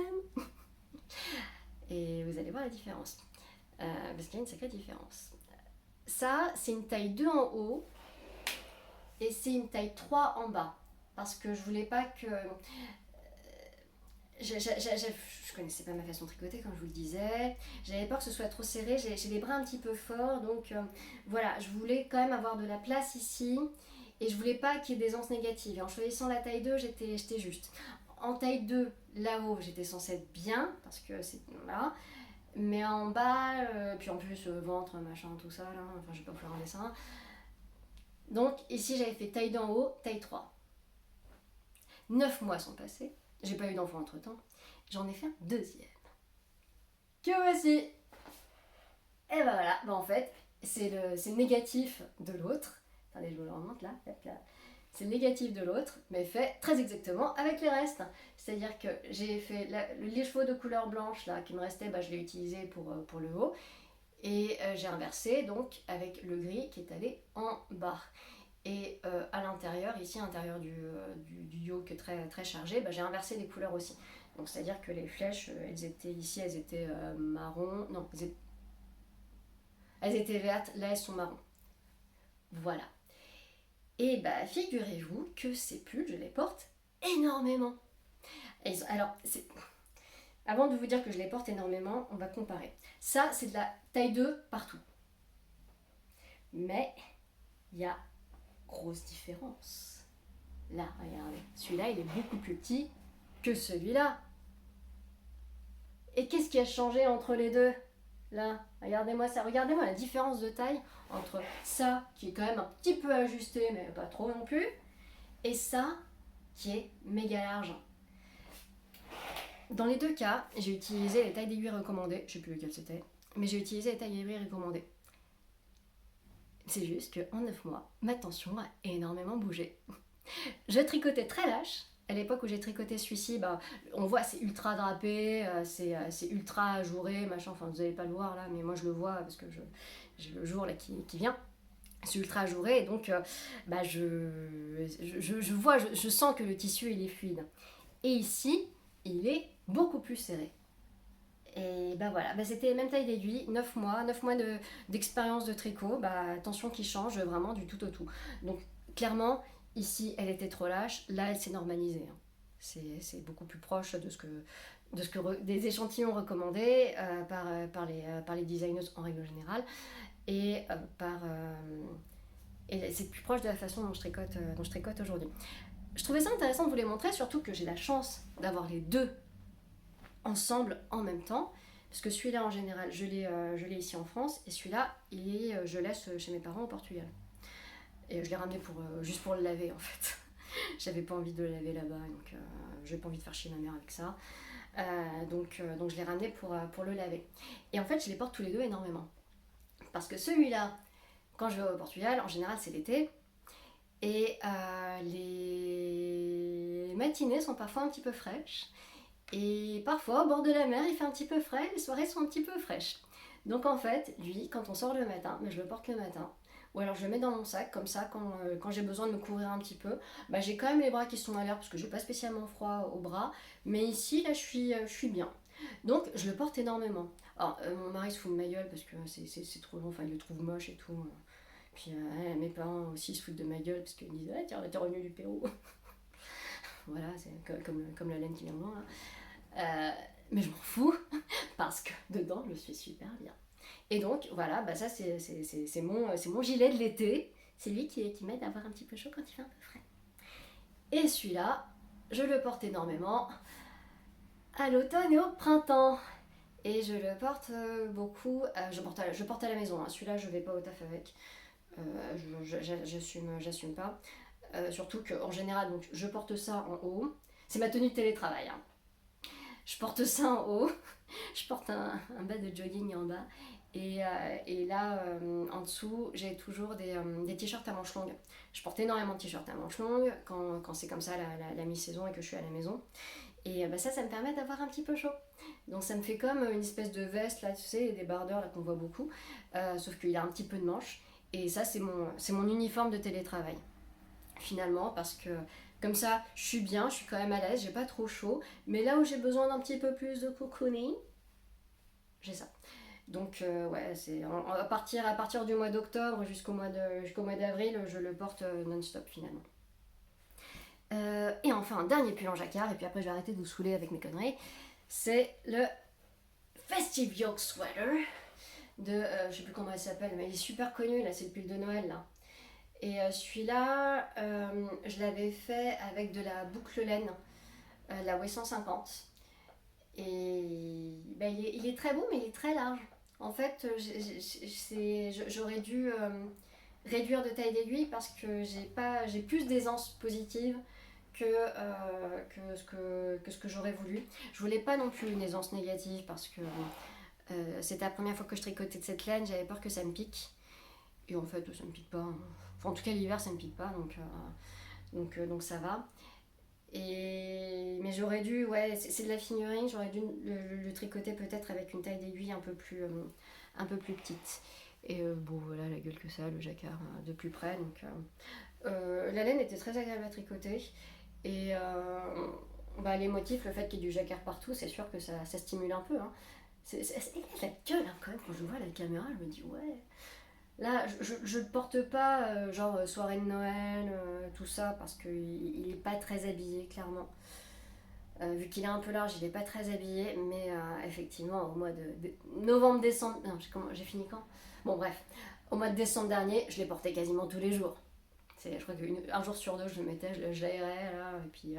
Et vous allez voir la différence. Parce qu'il y a une sacrée différence. Ça, c'est une taille 2 en haut. Et c'est une taille 3 en bas. Parce que je voulais pas que... je connaissais pas ma façon de tricoter comme je vous le disais, j'avais peur que ce soit trop serré, j'ai les bras un petit peu forts, donc voilà, je voulais quand même avoir de la place ici et je voulais pas qu'il y ait des anses négatives. Et en choisissant la taille 2, j'étais juste. En taille 2, là-haut, j'étais censée être bien, parce que c'est là, mais en bas, puis en plus ventre, machin, tout ça, là, enfin je vais pas vous faire un dessin. Donc ici j'avais fait taille 2 en haut, taille 3. 9 mois sont passés. J'ai pas eu d'enfant entre temps. J'en ai fait un deuxième. Que voici. Et voilà. En fait, c'est le négatif de l'autre. Attendez, je vous le remonte là. C'est le négatif de l'autre, mais fait très exactement avec les restes. C'est-à-dire que j'ai fait les chevaux de couleur blanche là qui me restaient, je l'ai utilisé pour le haut. Et j'ai inversé donc avec le gris qui est allé en bas. Et à l'intérieur, ici à l'intérieur du yoke très, très chargé, j'ai inversé les couleurs aussi. Donc c'est-à-dire que les flèches, elles étaient marron, non, elles étaient vertes, là elles sont marron. Voilà. Et figurez-vous que ces pulls, je les porte énormément. Alors, avant de vous dire que je les porte énormément, on va comparer. Ça, c'est de la taille 2 partout. Mais il y a grosse différence. Là, regardez, celui-là, il est beaucoup plus petit que celui-là. Et qu'est-ce qui a changé entre les deux? Là, regardez-moi ça, regardez-moi la différence de taille entre ça, qui est quand même un petit peu ajusté, mais pas trop non plus, et ça, qui est méga large. Dans les deux cas, j'ai utilisé les tailles d'aiguille recommandées, je sais plus lequel c'était, mais j'ai utilisé les tailles d'aiguille recommandées. C'est juste qu'en 9 mois, ma tension a énormément bougé. Je tricotais très lâche. À l'époque où j'ai tricoté celui-ci, bah, on voit c'est ultra drapé, c'est ultra ajouré, machin. Enfin, vous n'allez pas le voir là, mais moi je le vois parce que j'ai le jour là qui vient. C'est ultra ajouré et donc bah, je vois, je sens que le tissu il est fluide. Et ici, il est beaucoup plus serré. Et bah voilà, bah c'était les mêmes tailles d'aiguille, 9 mois d'expérience de tricot, bah attention qui change vraiment du tout au tout. Donc clairement, ici elle était trop lâche, là elle s'est normalisée. Hein. C'est beaucoup plus proche des échantillons recommandés par les designers en règle générale et, et c'est plus proche de la façon dont je tricote aujourd'hui. Je trouvais ça intéressant de vous les montrer, surtout que j'ai la chance d'avoir les deux ensemble en même temps. Parce que celui-là, en général, je l'ai ici en France. Et celui-là, je laisse chez mes parents au Portugal. Et je l'ai ramené juste pour le laver, en fait. J'avais pas envie de le laver là-bas. Donc, j'ai pas envie de faire chier ma mère avec ça. Donc, je l'ai ramené pour le laver. Et en fait, je les porte tous les deux énormément. Parce que celui-là, quand je vais au Portugal, en général, c'est l'été. Et les matinées sont parfois un petit peu fraîches. Et parfois, au bord de la mer, il fait un petit peu frais, les soirées sont un petit peu fraîches. Donc en fait, lui, quand on sort le matin, je le porte le matin, ou alors je le mets dans mon sac, comme ça, quand j'ai besoin de me couvrir un petit peu, bah, j'ai quand même les bras qui sont à l'air, parce que j'ai pas spécialement froid au bras, mais ici, là, je suis bien. Donc, je le porte énormément. Alors, mon mari se fout de ma gueule, parce que c'est trop long, enfin, il le trouve moche et tout. Puis mes parents aussi se foutent de ma gueule, parce qu'ils me disent « Ah, tiens, t'es revenu du Pérou !» Voilà, c'est comme la laine qui vient de loin, là. Mais je m'en fous parce que dedans je suis super bien. Et donc voilà, bah ça c'est mon gilet de l'été. C'est lui qui m'aide à avoir un petit peu chaud quand il fait un peu frais. Et celui-là, je le porte énormément à l'automne et au printemps. Et je le porte beaucoup. Je porte à la maison. Hein. Celui-là, je vais pas au taf avec. J'assume pas. Surtout qu'en général, donc, je porte ça en haut. C'est ma tenue de télétravail. Hein. Je porte ça en haut, je porte un bas de jogging en bas, et là en dessous j'ai toujours des t-shirts à manches longues. Je porte énormément de t-shirts à manches longues quand c'est comme ça la mi-saison et que je suis à la maison. Et bah, ça me permet d'avoir un petit peu chaud. Donc ça me fait comme une espèce de veste, là tu sais, des bardeurs là qu'on voit beaucoup, sauf qu'il a un petit peu de manches. Et ça c'est mon uniforme de télétravail finalement parce que comme ça je suis bien, je suis quand même à l'aise, j'ai pas trop chaud, mais là où j'ai besoin d'un petit peu plus de cocooning, j'ai ça. Donc ouais, c'est à partir du mois d'octobre jusqu'au mois d'avril, je le porte non-stop finalement. Et enfin un dernier pull en jacquard, et puis après je vais arrêter de vous saouler avec mes conneries, c'est le Festive Yoke Sweater de je sais plus comment elle s'appelle, mais il est super connu là, c'est le pull de Noël là. Et celui-là, je l'avais fait avec de la boucle laine, la W150. Et ben, il est très beau, mais il est très large. En fait, j'aurais dû réduire de taille d'aiguille parce que j'ai plus d'aisance positive que ce que j'aurais voulu. Je voulais pas non plus une aisance négative parce que c'était la première fois que je tricotais de cette laine, j'avais peur que ça me pique. Et en fait, ça me pique pas. Enfin, en tout cas, l'hiver, ça me pique pas, donc ça va. Mais j'aurais dû, ouais, c'est de la figurine, j'aurais dû le tricoter peut-être avec une taille d'aiguille un peu plus petite. Et bon, voilà la gueule que ça, le jacquard de plus près. Donc, la laine était très agréable à tricoter. Et bah, les motifs, le fait qu'il y ait du jacquard partout, c'est sûr que ça stimule un peu. Hein. C'est la gueule, hein, quand même, quand je vois la caméra, je me dis, ouais. Là, je le porte pas, genre soirée de Noël, tout ça, parce qu'il est pas très habillé, clairement. Vu qu'il est un peu large, il est pas très habillé, mais effectivement, au mois de novembre-décembre. Non, j'ai fini quand? Bon, bref. Au mois de décembre dernier, je les portais quasiment tous les jours. Je crois qu'un jour sur deux, je le mettais, je l'aérais, là, et puis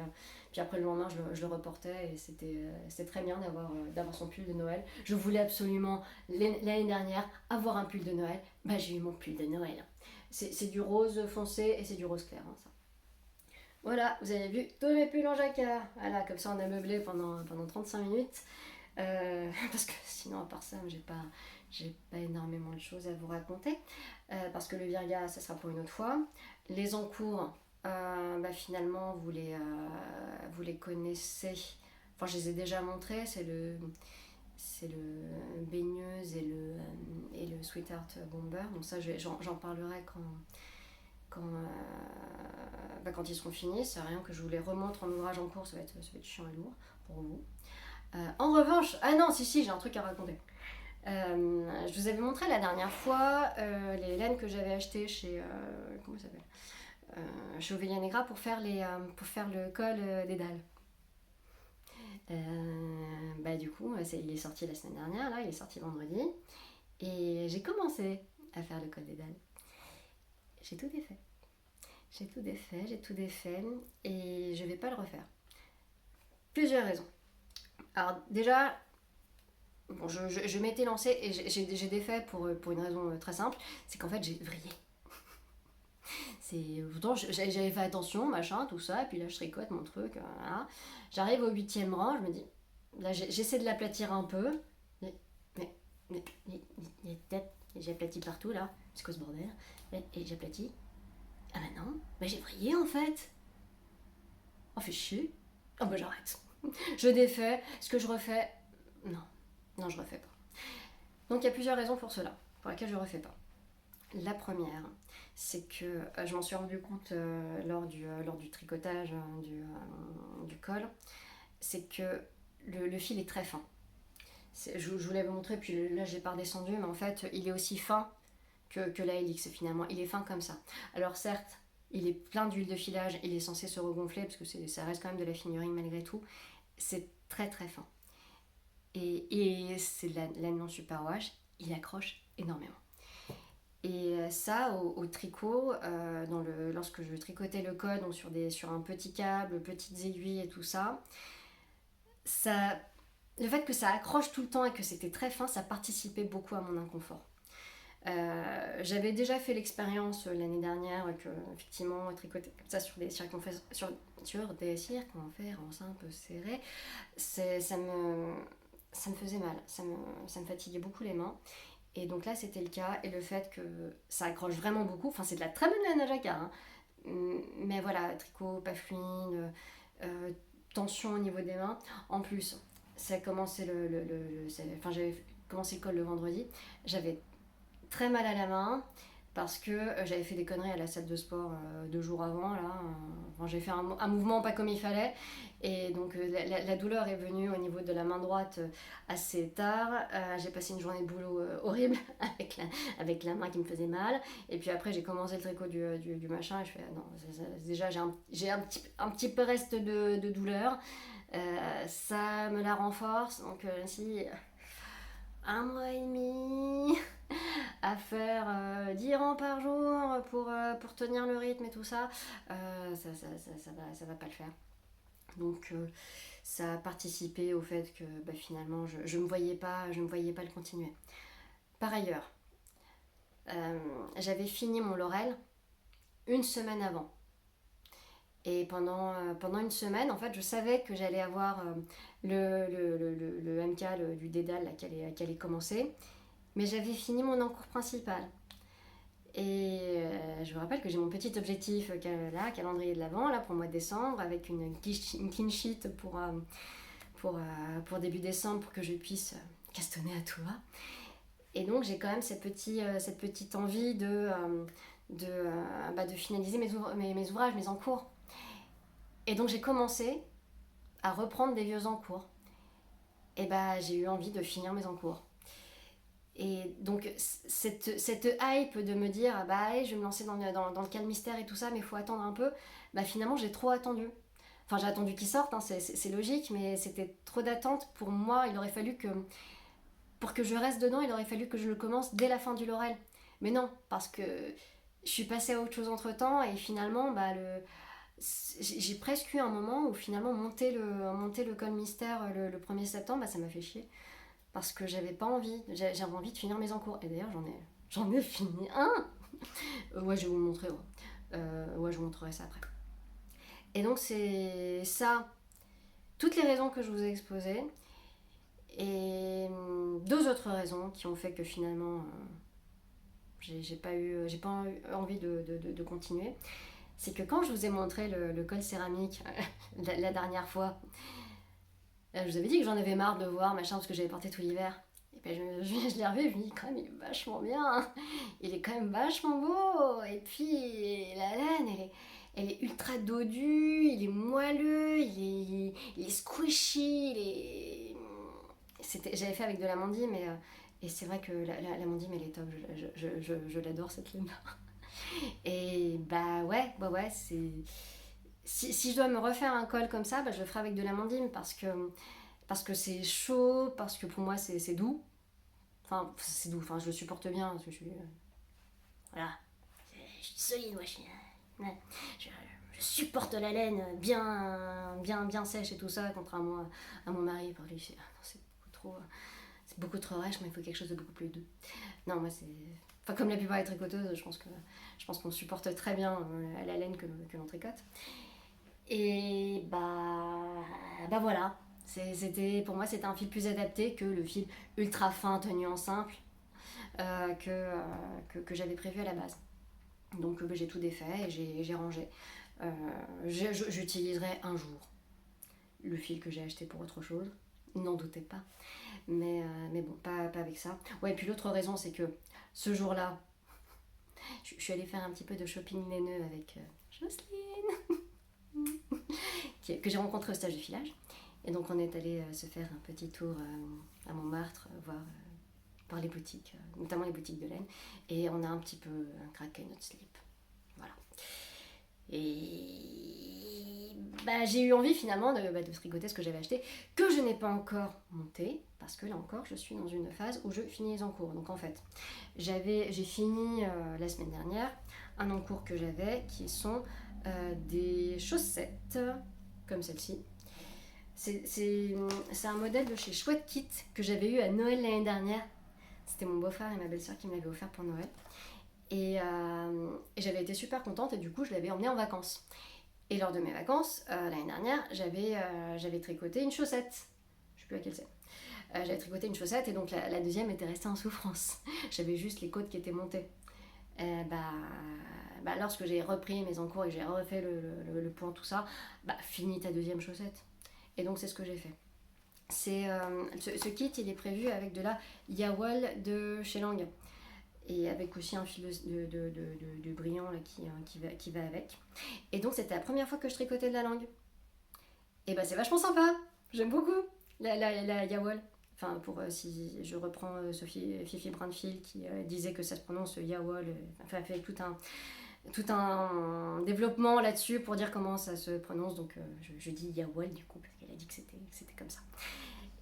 après le lendemain, je le reportais, et c'était très bien d'avoir son pull de Noël. Je voulais absolument, l'année dernière, avoir un pull de Noël. Bah, j'ai eu mon pull de Noël. C'est du rose foncé et c'est du rose clair, hein, ça. Voilà, vous avez vu tous mes pulls en jacquard. Voilà, comme ça on a meublé pendant 35 minutes. Parce que sinon, à part ça, j'ai pas énormément de choses à vous raconter. Parce que le virga, ça sera pour une autre fois. Les encours, finalement, vous les connaissez. Enfin, je les ai déjà montrés. C'est le baigneuse et le Sweetheart Bomber. Donc ça, j'en parlerai quand ils seront finis. C'est rien que je vous les remontre en ouvrage en cours. Ça va être chiant et lourd pour vous. En revanche, ah non, si, j'ai un truc à raconter. Je vous avais montré la dernière fois les laines que j'avais achetées chez comment ça s'appelle, chez Ovelia Negra pour faire le col des dalles. Du coup, il est sorti la semaine dernière, là, il est sorti vendredi, et j'ai commencé à faire le col des dalles. J'ai tout défait, et je vais pas le refaire. Plusieurs raisons. Alors déjà, bon, je m'étais lancée et j'ai défait pour une raison très simple, c'est qu'en fait j'ai vrillé. Pourtant j'avais fait attention, machin, tout ça, et puis là je tricote mon truc, voilà. J'arrive au 8e rang, je me dis, là j'essaie de l'aplatir un peu, mais peut-être, j'aplatis partout là, c'est quoi ce bordel, et j'aplatis, ah bah non, j'ai vrillé en fait, oh fait chier, oh bah j'arrête, je défais, ce que je refais, non je refais pas. Donc il y a plusieurs raisons pour cela, pour lesquelles je refais pas. La première, c'est que je m'en suis rendu compte lors du tricotage du col, c'est que le fil est très fin. Je vous l'avais montré, puis là j'ai pas redescendu, mais en fait il est aussi fin que la Helix finalement, il est fin comme ça. Alors certes, il est plein d'huile de filage, il est censé se regonfler parce que ça reste quand même de la figurine malgré tout, c'est très très fin. Et c'est de la laine non superwash, il accroche énormément. Et ça, au tricot, lorsque je tricotais le col, donc sur un petit câble, petites aiguilles et tout ça, le fait que ça accroche tout le temps et que c'était très fin, ça participait beaucoup à mon inconfort. J'avais déjà fait l'expérience l'année dernière que, effectivement, tricoter comme ça sur des circonférences un peu serrées, ça me faisait mal, ça me fatiguait beaucoup les mains. Et donc là c'était le cas, et le fait que ça accroche vraiment beaucoup, enfin c'est de la très bonne laine à jacquard, hein. Mais voilà, tricot pas fluide, tension au niveau des mains. En plus, ça a commencé j'avais commencé le col le vendredi, j'avais très mal à la main parce que j'avais fait des conneries à la salle de sport 2 jours avant là. J'ai fait un mouvement pas comme il fallait, et donc la douleur est venue au niveau de la main droite assez tard. J'ai passé une journée de boulot horrible avec la main qui me faisait mal, et puis après j'ai commencé le tricot du machin, et je fais non, déjà j'ai un petit peu reste de douleur, ça me la renforce, donc si 1 mois et demi à faire 10 rangs par jour pour tenir le rythme et tout ça, ça va pas le faire. Donc ça a participé au fait que finalement je me voyais pas le continuer. Par ailleurs, j'avais fini mon Laurel 1 semaine avant. Et pendant une semaine, en fait, je savais que j'allais avoir le MK du dédale là, qui allait commencer. Mais j'avais fini mon encours principal. Et je vous rappelle que j'ai mon petit objectif calendrier de l'Avent, là, pour le mois de décembre, avec une clean sheet pour début décembre, pour que je puisse castonner à tout va. Et donc j'ai quand même cette petite envie de finaliser mes ouvrages, mes encours. Et donc j'ai commencé à reprendre des vieux encours. Et j'ai eu envie de finir mes encours. Et donc cette hype de me dire je vais me lancer dans le cas de mystère et tout ça, mais il faut attendre un peu, finalement j'ai trop attendu. Enfin j'ai attendu qu'il sorte, hein, c'est logique, mais c'était trop d'attente pour moi. Il aurait fallu que, pour que je reste dedans, il aurait fallu que je le commence dès la fin du Laurel. Mais non, parce que je suis passée à autre chose entre temps et finalement, j'ai presque eu un moment où finalement monter le col mystère le 1er septembre, ça m'a fait chier. Parce que j'avais pas envie, j'avais envie de finir mes encours. Et d'ailleurs, j'en ai fini un. Ouais, je vais vous le montrer. Ouais. Ouais, je vous montrerai ça après. Et donc, c'est ça, toutes les raisons que je vous ai exposées. Et deux autres raisons qui ont fait que finalement, j'ai pas eu envie de continuer. C'est que quand je vous ai montré le col céramique la dernière fois, je vous avais dit que j'en avais marre de le voir, machin, parce que j'avais porté tout l'hiver. Et puis je l'ai revu, je me dis quand même, il est vachement bien. Hein. Il est quand même vachement beau. Et puis la laine, elle est ultra dodue, il est moelleux, il est squishy, j'avais fait avec de l'amandine, mais et c'est vrai que l'amandine, elle est top. Je l'adore cette laine. Et ouais, c'est. Si je dois me refaire un col comme ça, je le ferai avec de l'amandine parce que c'est chaud, parce que pour moi c'est doux. Enfin, c'est doux, enfin je le supporte bien parce que je suis. Voilà. Je suis solide, moi ouais, je supporte la laine bien sèche et tout ça, contrairement à mon mari. Pour lui, c'est beaucoup trop rêche, mais il faut quelque chose de beaucoup plus doux. Non, moi c'est. Enfin, comme la plupart des tricoteuses, je pense qu'on supporte très bien la laine que l'on tricote. Et voilà. Pour moi, c'était un fil plus adapté que le fil ultra fin tenu en simple que j'avais prévu à la base. Donc j'ai tout défait et j'ai rangé. J'utiliserai un jour le fil que j'ai acheté pour autre chose. N'en doutez pas. Mais bon, pas avec ça. Ouais, et puis l'autre raison, c'est que ce jour-là, je suis allée faire un petit peu de shopping laineux avec Jocelyne, que j'ai rencontrée au stage de filage. Et donc on est allé se faire un petit tour à Montmartre, voir les boutiques, notamment les boutiques de laine. Et on a un petit peu craqué notre slip. Voilà. Et j'ai eu envie finalement de tricoter ce que j'avais acheté, que je n'ai pas encore monté, parce que là encore je suis dans une phase où je finis les encours. Donc en fait, j'ai fini la semaine dernière un encours que j'avais qui sont des chaussettes comme celle-ci. C'est un modèle de chez Chouette Kit que j'avais eu à Noël l'année dernière. C'était mon beau-frère et ma belle-sœur qui me l'avaient offert pour Noël. Et j'avais été super contente et du coup je l'avais emmené en vacances. Et lors de mes vacances, l'année dernière, j'avais tricoté une chaussette. Je sais plus laquelle c'est. J'avais tricoté une chaussette et donc la deuxième était restée en souffrance. J'avais juste les côtes qui étaient montées. Lorsque j'ai repris mes encours et que j'ai refait le point, tout ça, fini ta deuxième chaussette. Et donc c'est ce que j'ai fait. Ce kit, il est prévu avec de la Yawol de chez Lang. Et avec aussi un fil de brillant là, qui va avec. Et donc c'était la première fois que je tricotais de la langue. Et c'est vachement sympa, j'aime beaucoup la Yawol. Enfin, si je reprends Fifi Brandfield qui disait que ça se prononce Yawol, enfin, fait tout un développement là-dessus pour dire comment ça se prononce. Donc je dis Yawol du coup, parce qu'elle a dit que c'était comme ça.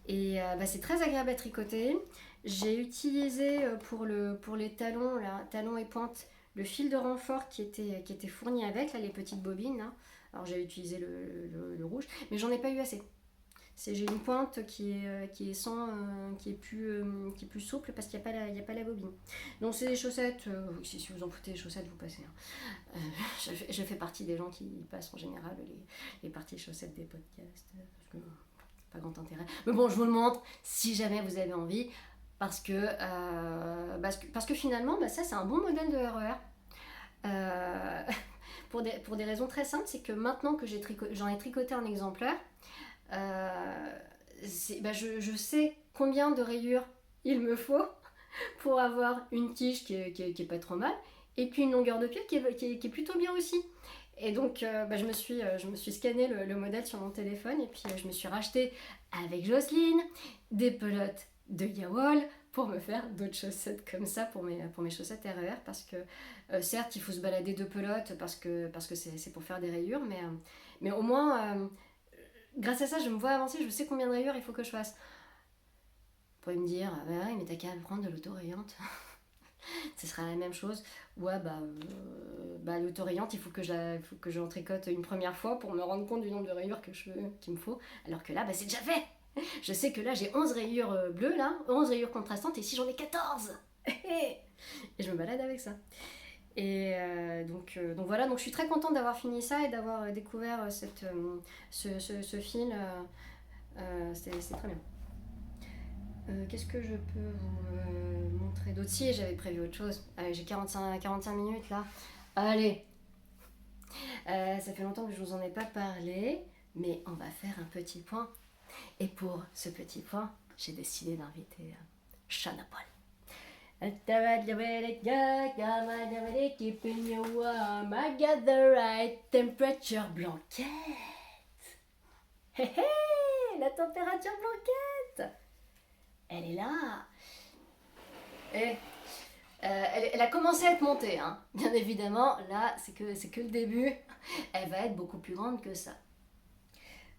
Et c'est très agréable à tricoter. J'ai utilisé pour les talons, là, talons et pointes, le fil de renfort qui était fourni avec, là, les petites bobines. Là. Alors j'ai utilisé le rouge, mais j'en ai pas eu assez. J'ai une pointe qui est plus souple parce qu'il n'y a pas la bobine. Donc c'est des chaussettes, si vous en foutez des chaussettes, vous passez. Hein. Je fais partie des gens qui passent en général les parties chaussettes des podcasts. Parce que pas grand intérêt. Mais bon, je vous le montre si jamais vous avez envie. Parce que finalement, ça c'est un bon modèle de RER. Pour des raisons très simples, c'est que maintenant que j'en ai tricoté un exemplaire, je sais combien de rayures il me faut pour avoir une tige qui est pas trop mal et puis une longueur de pied qui est plutôt bien aussi. Et donc je me suis scanné le modèle sur mon téléphone et puis je me suis racheté avec Jocelyne des pelotes de Yawol pour me faire d'autres chaussettes comme ça pour mes chaussettes RER parce que certes il faut se balader de pelotes parce que c'est pour faire des rayures mais au moins grâce à ça je me vois avancer, je sais combien de rayures il faut que je fasse. Vous pourriez me dire oui mais t'as qu'à prendre de l'autorayante. Ce sera la même chose. Ouais, l'autorayante, faut que j'en tricote une première fois pour me rendre compte du nombre de rayures qu'il me faut. Alors que là, c'est déjà fait. Je sais que là, j'ai 11 rayures bleues, là, 11 rayures contrastantes, et ici, j'en ai 14. Et je me balade avec ça. Et donc voilà, donc je suis très contente d'avoir fini ça et d'avoir découvert ce fil. C'était très bien. Qu'est-ce que je peux vous montrer d'autre? Si, j'avais prévu autre chose. Allez, j'ai 45 minutes là. Allez, ça fait longtemps que je vous en ai pas parlé, mais on va faire un petit point. Et pour ce petit point, j'ai décidé d'inviter Shana Paul. I got the right temperature blanquette. Hé hé, la température blanquette. Elle est là. Et elle a commencé à être montée, hein. Bien évidemment. Là, c'est que le début. Elle va être beaucoup plus grande que ça.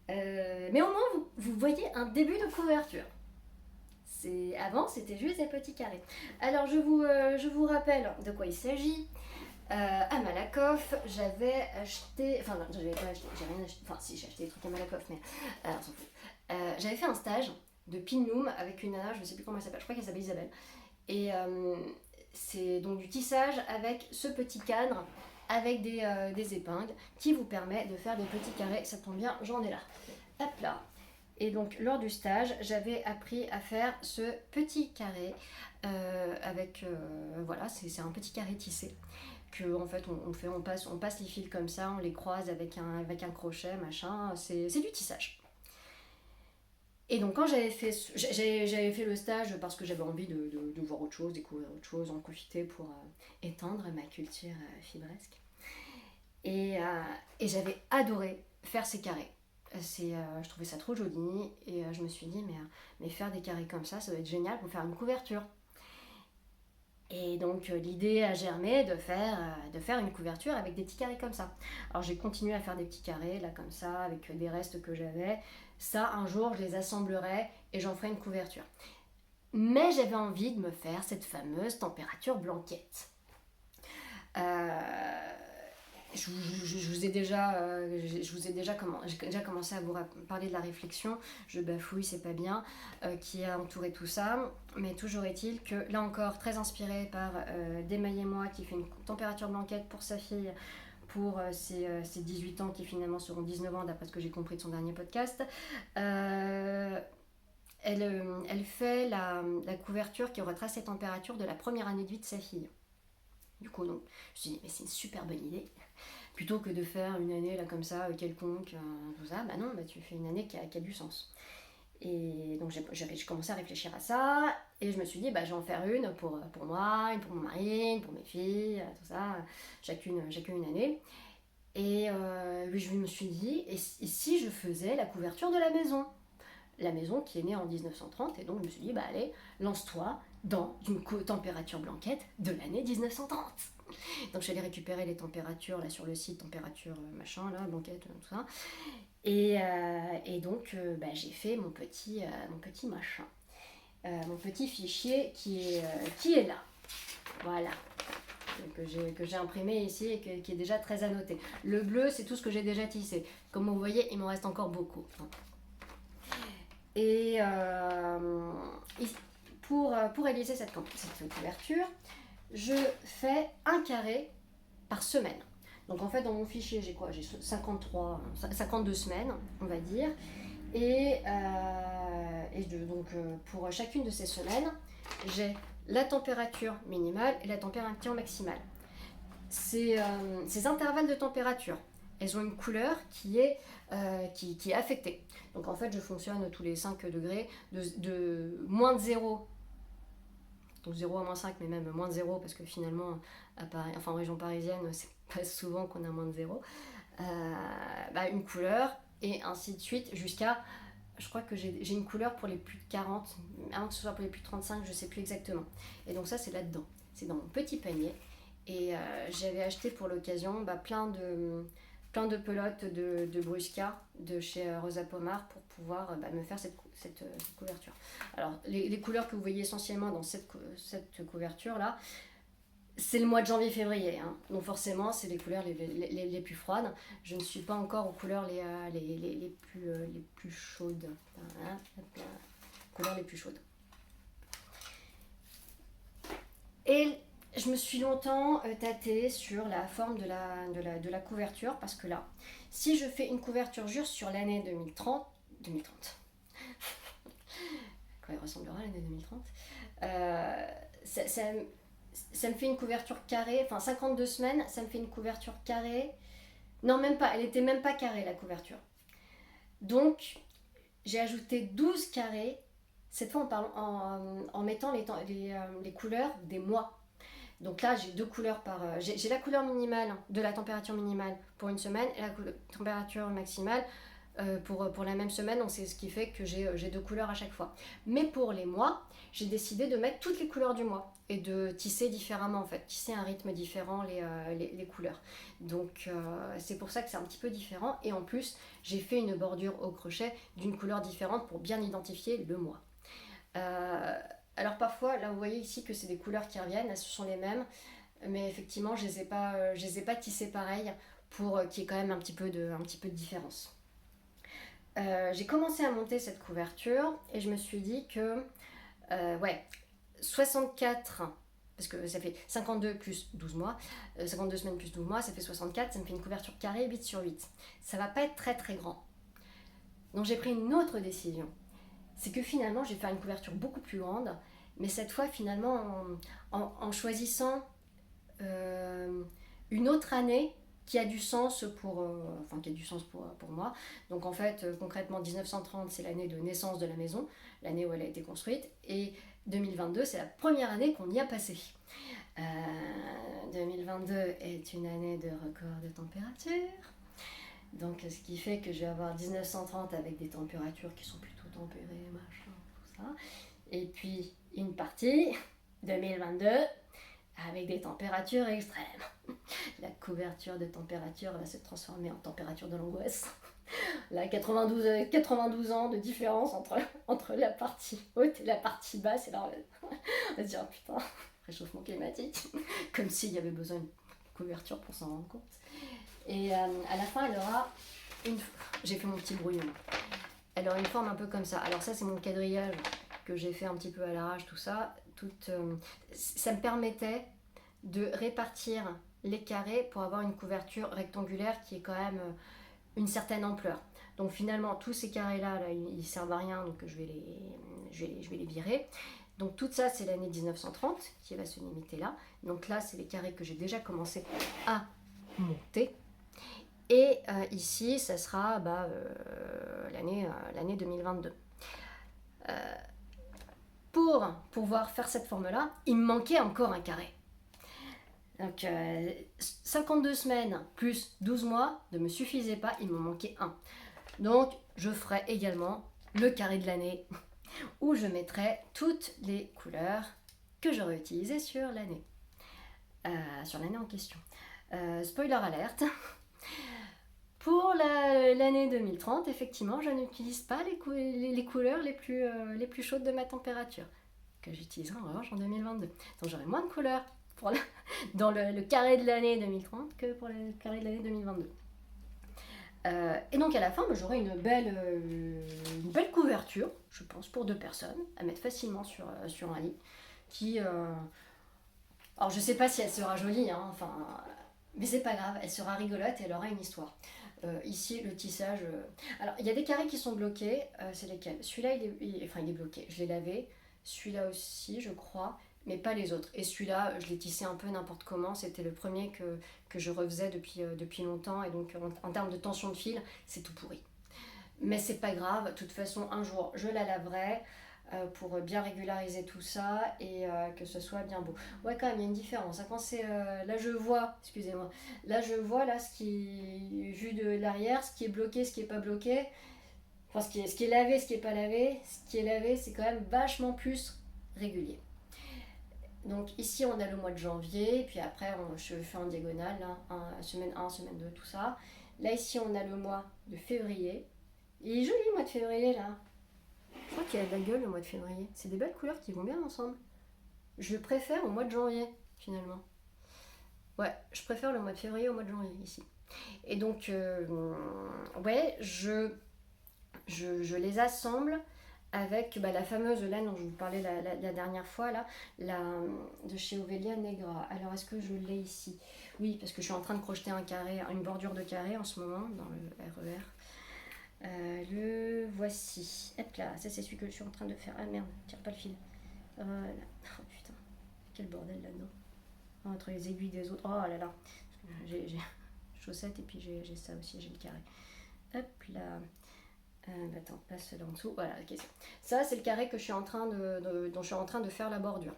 Mais au moins, vous voyez un début de couverture. Avant, c'était juste des petits carrés. Alors, je vous rappelle de quoi il s'agit. À Malakoff, j'avais acheté... Enfin, non, j'avais pas acheté, j'ai rien acheté. Enfin, si, j'ai acheté des trucs à Malakoff, mais on s'en fout. J'avais fait un stage de pinloom avec une nana, je ne sais plus comment elle s'appelle, je crois qu'elle s'appelle Isabelle. Et c'est donc du tissage avec ce petit cadre, avec des épingles, qui vous permet de faire des petits carrés. Ça tombe bien, j'en ai là. Hop là. Et donc lors du stage, j'avais appris à faire ce petit carré avec voilà, c'est un petit carré tissé que en fait on passe les fils comme ça, on les croise avec un crochet machin, c'est du tissage. Et donc quand j'avais fait le stage parce que j'avais envie de voir autre chose, découvrir autre chose, en profiter pour étendre ma culture fibresque. Et j'avais adoré faire ces carrés. Je trouvais ça trop joli et je me suis dit mais faire des carrés comme ça doit être génial pour faire une couverture. Et donc l'idée a germé de faire une couverture avec des petits carrés comme ça. Alors j'ai continué à faire des petits carrés là comme ça avec des restes que j'avais. Ça un jour je les assemblerai et j'en ferai une couverture. Mais j'avais envie de me faire cette fameuse température blanquette. J'ai déjà commencé à vous parler de la réflexion, je bafouille, c'est pas bien, qui a entouré tout ça, mais toujours est-il que là encore, très inspirée par Démaille et moi, qui fait une température blanquette pour sa fille, pour ses 18 ans qui finalement seront 19 ans d'après ce que j'ai compris de son dernier podcast. Elle fait la couverture qui retrace les températures de la première année de vie de sa fille. Du coup, donc, je me suis dit, mais c'est une super bonne idée. Plutôt que de faire une année là comme ça, quelconque, tout ça, bah non, tu fais une année qui a du sens. Et donc j'ai commencé à réfléchir à ça, et je me suis dit, je vais en faire une pour moi, une pour mon mari, une pour mes filles, tout ça, chacune une année. Et je me suis dit, et si je faisais la couverture de la maison qui est née en 1930, et donc je me suis dit, allez, lance-toi dans une température blanquette de l'année 1930. Donc je suis allée récupérer les températures là sur le site, température machin là, blanquette, tout ça. Et donc j'ai fait mon petit machin, mon petit fichier qui est là. Voilà. Que j'ai imprimé ici et qui est déjà très annoté. Le bleu, c'est tout ce que j'ai déjà tissé. Comme vous voyez, il m'en reste encore beaucoup. Et pour réaliser cette couverture, je fais un carré par semaine. Donc en fait dans mon fichier j'ai quoi? J'ai 52 semaines on va dire. Et donc pour chacune de ces semaines, j'ai la température minimale et la température maximale. Ces intervalles de température, elles ont une couleur qui est affectée. Donc en fait je fonctionne tous les 5 degrés de moins de 0. Donc 0 à moins 5, mais même moins de 0, parce que finalement, en région parisienne, c'est pas souvent qu'on a moins de 0. Une couleur, et ainsi de suite, jusqu'à... Je crois que j'ai une couleur pour les plus de 40, avant que ce soit pour les plus de 35, je sais plus exactement. Et donc ça, c'est là-dedans. C'est dans mon petit panier. Et j'avais acheté pour l'occasion plein de pelotes de Brusca de chez Rosa Pomar pour pouvoir me faire cette couverture. Alors les couleurs que vous voyez essentiellement dans cette couverture là, C'est le mois de janvier-février, hein. Donc forcément, c'est les couleurs les plus froides. Je ne suis pas encore aux couleurs les plus chaudes. Hein, couleurs les plus chaudes. Et je me suis longtemps tâtée sur la forme de la couverture, parce que là, si je fais une couverture juste sur l'année 2030, quand il ressemblera l'année 2030, ça me fait une couverture carrée, enfin 52 semaines, ça me fait une couverture carrée. Non, même pas, elle était même pas carrée la couverture. Donc, j'ai ajouté 12 carrés, cette fois en mettant les couleurs des mois. Donc là, j'ai deux couleurs j'ai la couleur minimale de la température minimale pour une semaine et la température maximale pour la même semaine. Donc c'est ce qui fait que j'ai deux couleurs à chaque fois. Mais pour les mois, j'ai décidé de mettre toutes les couleurs du mois et de tisser différemment en fait, tisser un rythme différent les couleurs. Donc c'est pour ça que c'est un petit peu différent. Et en plus, j'ai fait une bordure au crochet d'une couleur différente pour bien identifier le mois. Alors parfois, là vous voyez ici que c'est des couleurs qui reviennent, elles sont les mêmes, mais effectivement je les ai pas tissées pareil pour qu'il y ait quand même un petit peu de différence. J'ai commencé à monter cette couverture et je me suis dit que 64, parce que ça fait 52 plus 12 mois, 52 semaines plus 12 mois, ça fait 64, ça me fait une couverture carrée 8 sur 8. Ça va pas être très très grand. Donc j'ai pris une autre décision. C'est que finalement, je vais faire une couverture beaucoup plus grande, mais cette fois, finalement, en choisissant une autre année qui a du sens pour moi. Donc en fait, concrètement, 1930, c'est l'année de naissance de la maison, l'année où elle a été construite, et 2022, c'est la première année qu'on y a passé. 2022 est une année de record de température. Donc ce qui fait que je vais avoir 1930 avec des températures qui sont plutôt tempérées, machin, tout ça. Et puis une partie 2022 avec des températures extrêmes. La couverture de température va se transformer en température de l'angoisse. Là, 92 ans de différence entre la partie haute et la partie basse. Et là, on va se dire, oh, putain, réchauffement climatique. Comme s'il y avait besoin d'une couverture pour s'en rendre compte. Et à la fin, elle aura une... J'ai fait mon petit brouillon. Elle aura une forme un peu comme ça. Alors ça, c'est mon quadrillage que j'ai fait un petit peu à l'arrache, tout ça. Ça me permettait de répartir les carrés pour avoir une couverture rectangulaire qui est quand même une certaine ampleur. Donc finalement, tous ces carrés-là, ils servent à rien, donc je vais les virer. Donc tout ça, c'est l'année 1930 qui va se limiter là. Donc là, c'est les carrés que j'ai déjà commencé à monter. Et ici, ça sera l'année 2022. Pour pouvoir faire cette forme-là, il me manquait encore un carré. Donc 52 semaines plus 12 mois ne me suffisait pas, il me manquait un. Donc je ferai également le carré de l'année où je mettrai toutes les couleurs que j'aurais utilisées sur l'année. En question. Spoiler alerte. Pour l'année 2030, effectivement, je n'utilise pas les couleurs les plus chaudes de ma température, que j'utiliserai en revanche en 2022. Donc j'aurai moins de couleurs dans le carré de l'année 2030 que pour le carré de l'année 2022. Et donc à la fin, j'aurai une belle couverture, je pense, pour 2 personnes, à mettre facilement sur un lit. Alors je sais pas si elle sera jolie, hein, mais c'est pas grave, elle sera rigolote et elle aura une histoire. Ici, le tissage... Alors, il y a des carrés qui sont bloqués, c'est lesquels? Celui-là, il est bloqué, je l'ai lavé. Celui-là aussi, je crois, mais pas les autres. Et celui-là, je l'ai tissé un peu n'importe comment. C'était le premier que je refaisais depuis longtemps. Et donc, en termes de tension de fil, c'est tout pourri. Mais c'est pas grave, de toute façon, un jour, je la laverai pour bien régulariser tout ça et que ce soit bien beau. Ouais, quand même, il y a une différence. Quand c'est, là, je vois, excusez-moi, là, ce qui, vu de l'arrière, ce qui est bloqué, ce qui est pas bloqué. Enfin, ce qui est lavé, ce qui est pas lavé. Ce qui est lavé, c'est quand même vachement plus régulier. Donc ici, on a le mois de janvier, puis après, je fais en diagonale, là, semaine 1, semaine 2, tout ça. Là, ici, on a le mois de février. Il est joli le mois de février, là. Je crois qu'il a de la gueule le mois de février. C'est des belles couleurs qui vont bien ensemble. Je le préfère au mois de janvier, finalement. Ouais, je préfère le mois de février au mois de janvier ici. Et donc, ouais, je les assemble avec la fameuse laine dont je vous parlais la dernière fois, là, de chez Ovelia Negra. Alors, est-ce que je l'ai ici? Oui, parce que je suis en train de crocheter un carré, une bordure de carré en ce moment dans le RER. Le voici. Hop là, ça c'est celui que je suis en train de faire. Ah merde, tire pas le fil. Voilà. Oh putain, quel bordel là-dedans. Oh, entre les aiguilles des autres. Oh là là. J'ai chaussettes et puis j'ai ça aussi, j'ai le carré. Hop là. Attends, passe là en dessous. Voilà, ok. Ça, c'est le carré que je suis en train dont je suis en train de faire la bordure.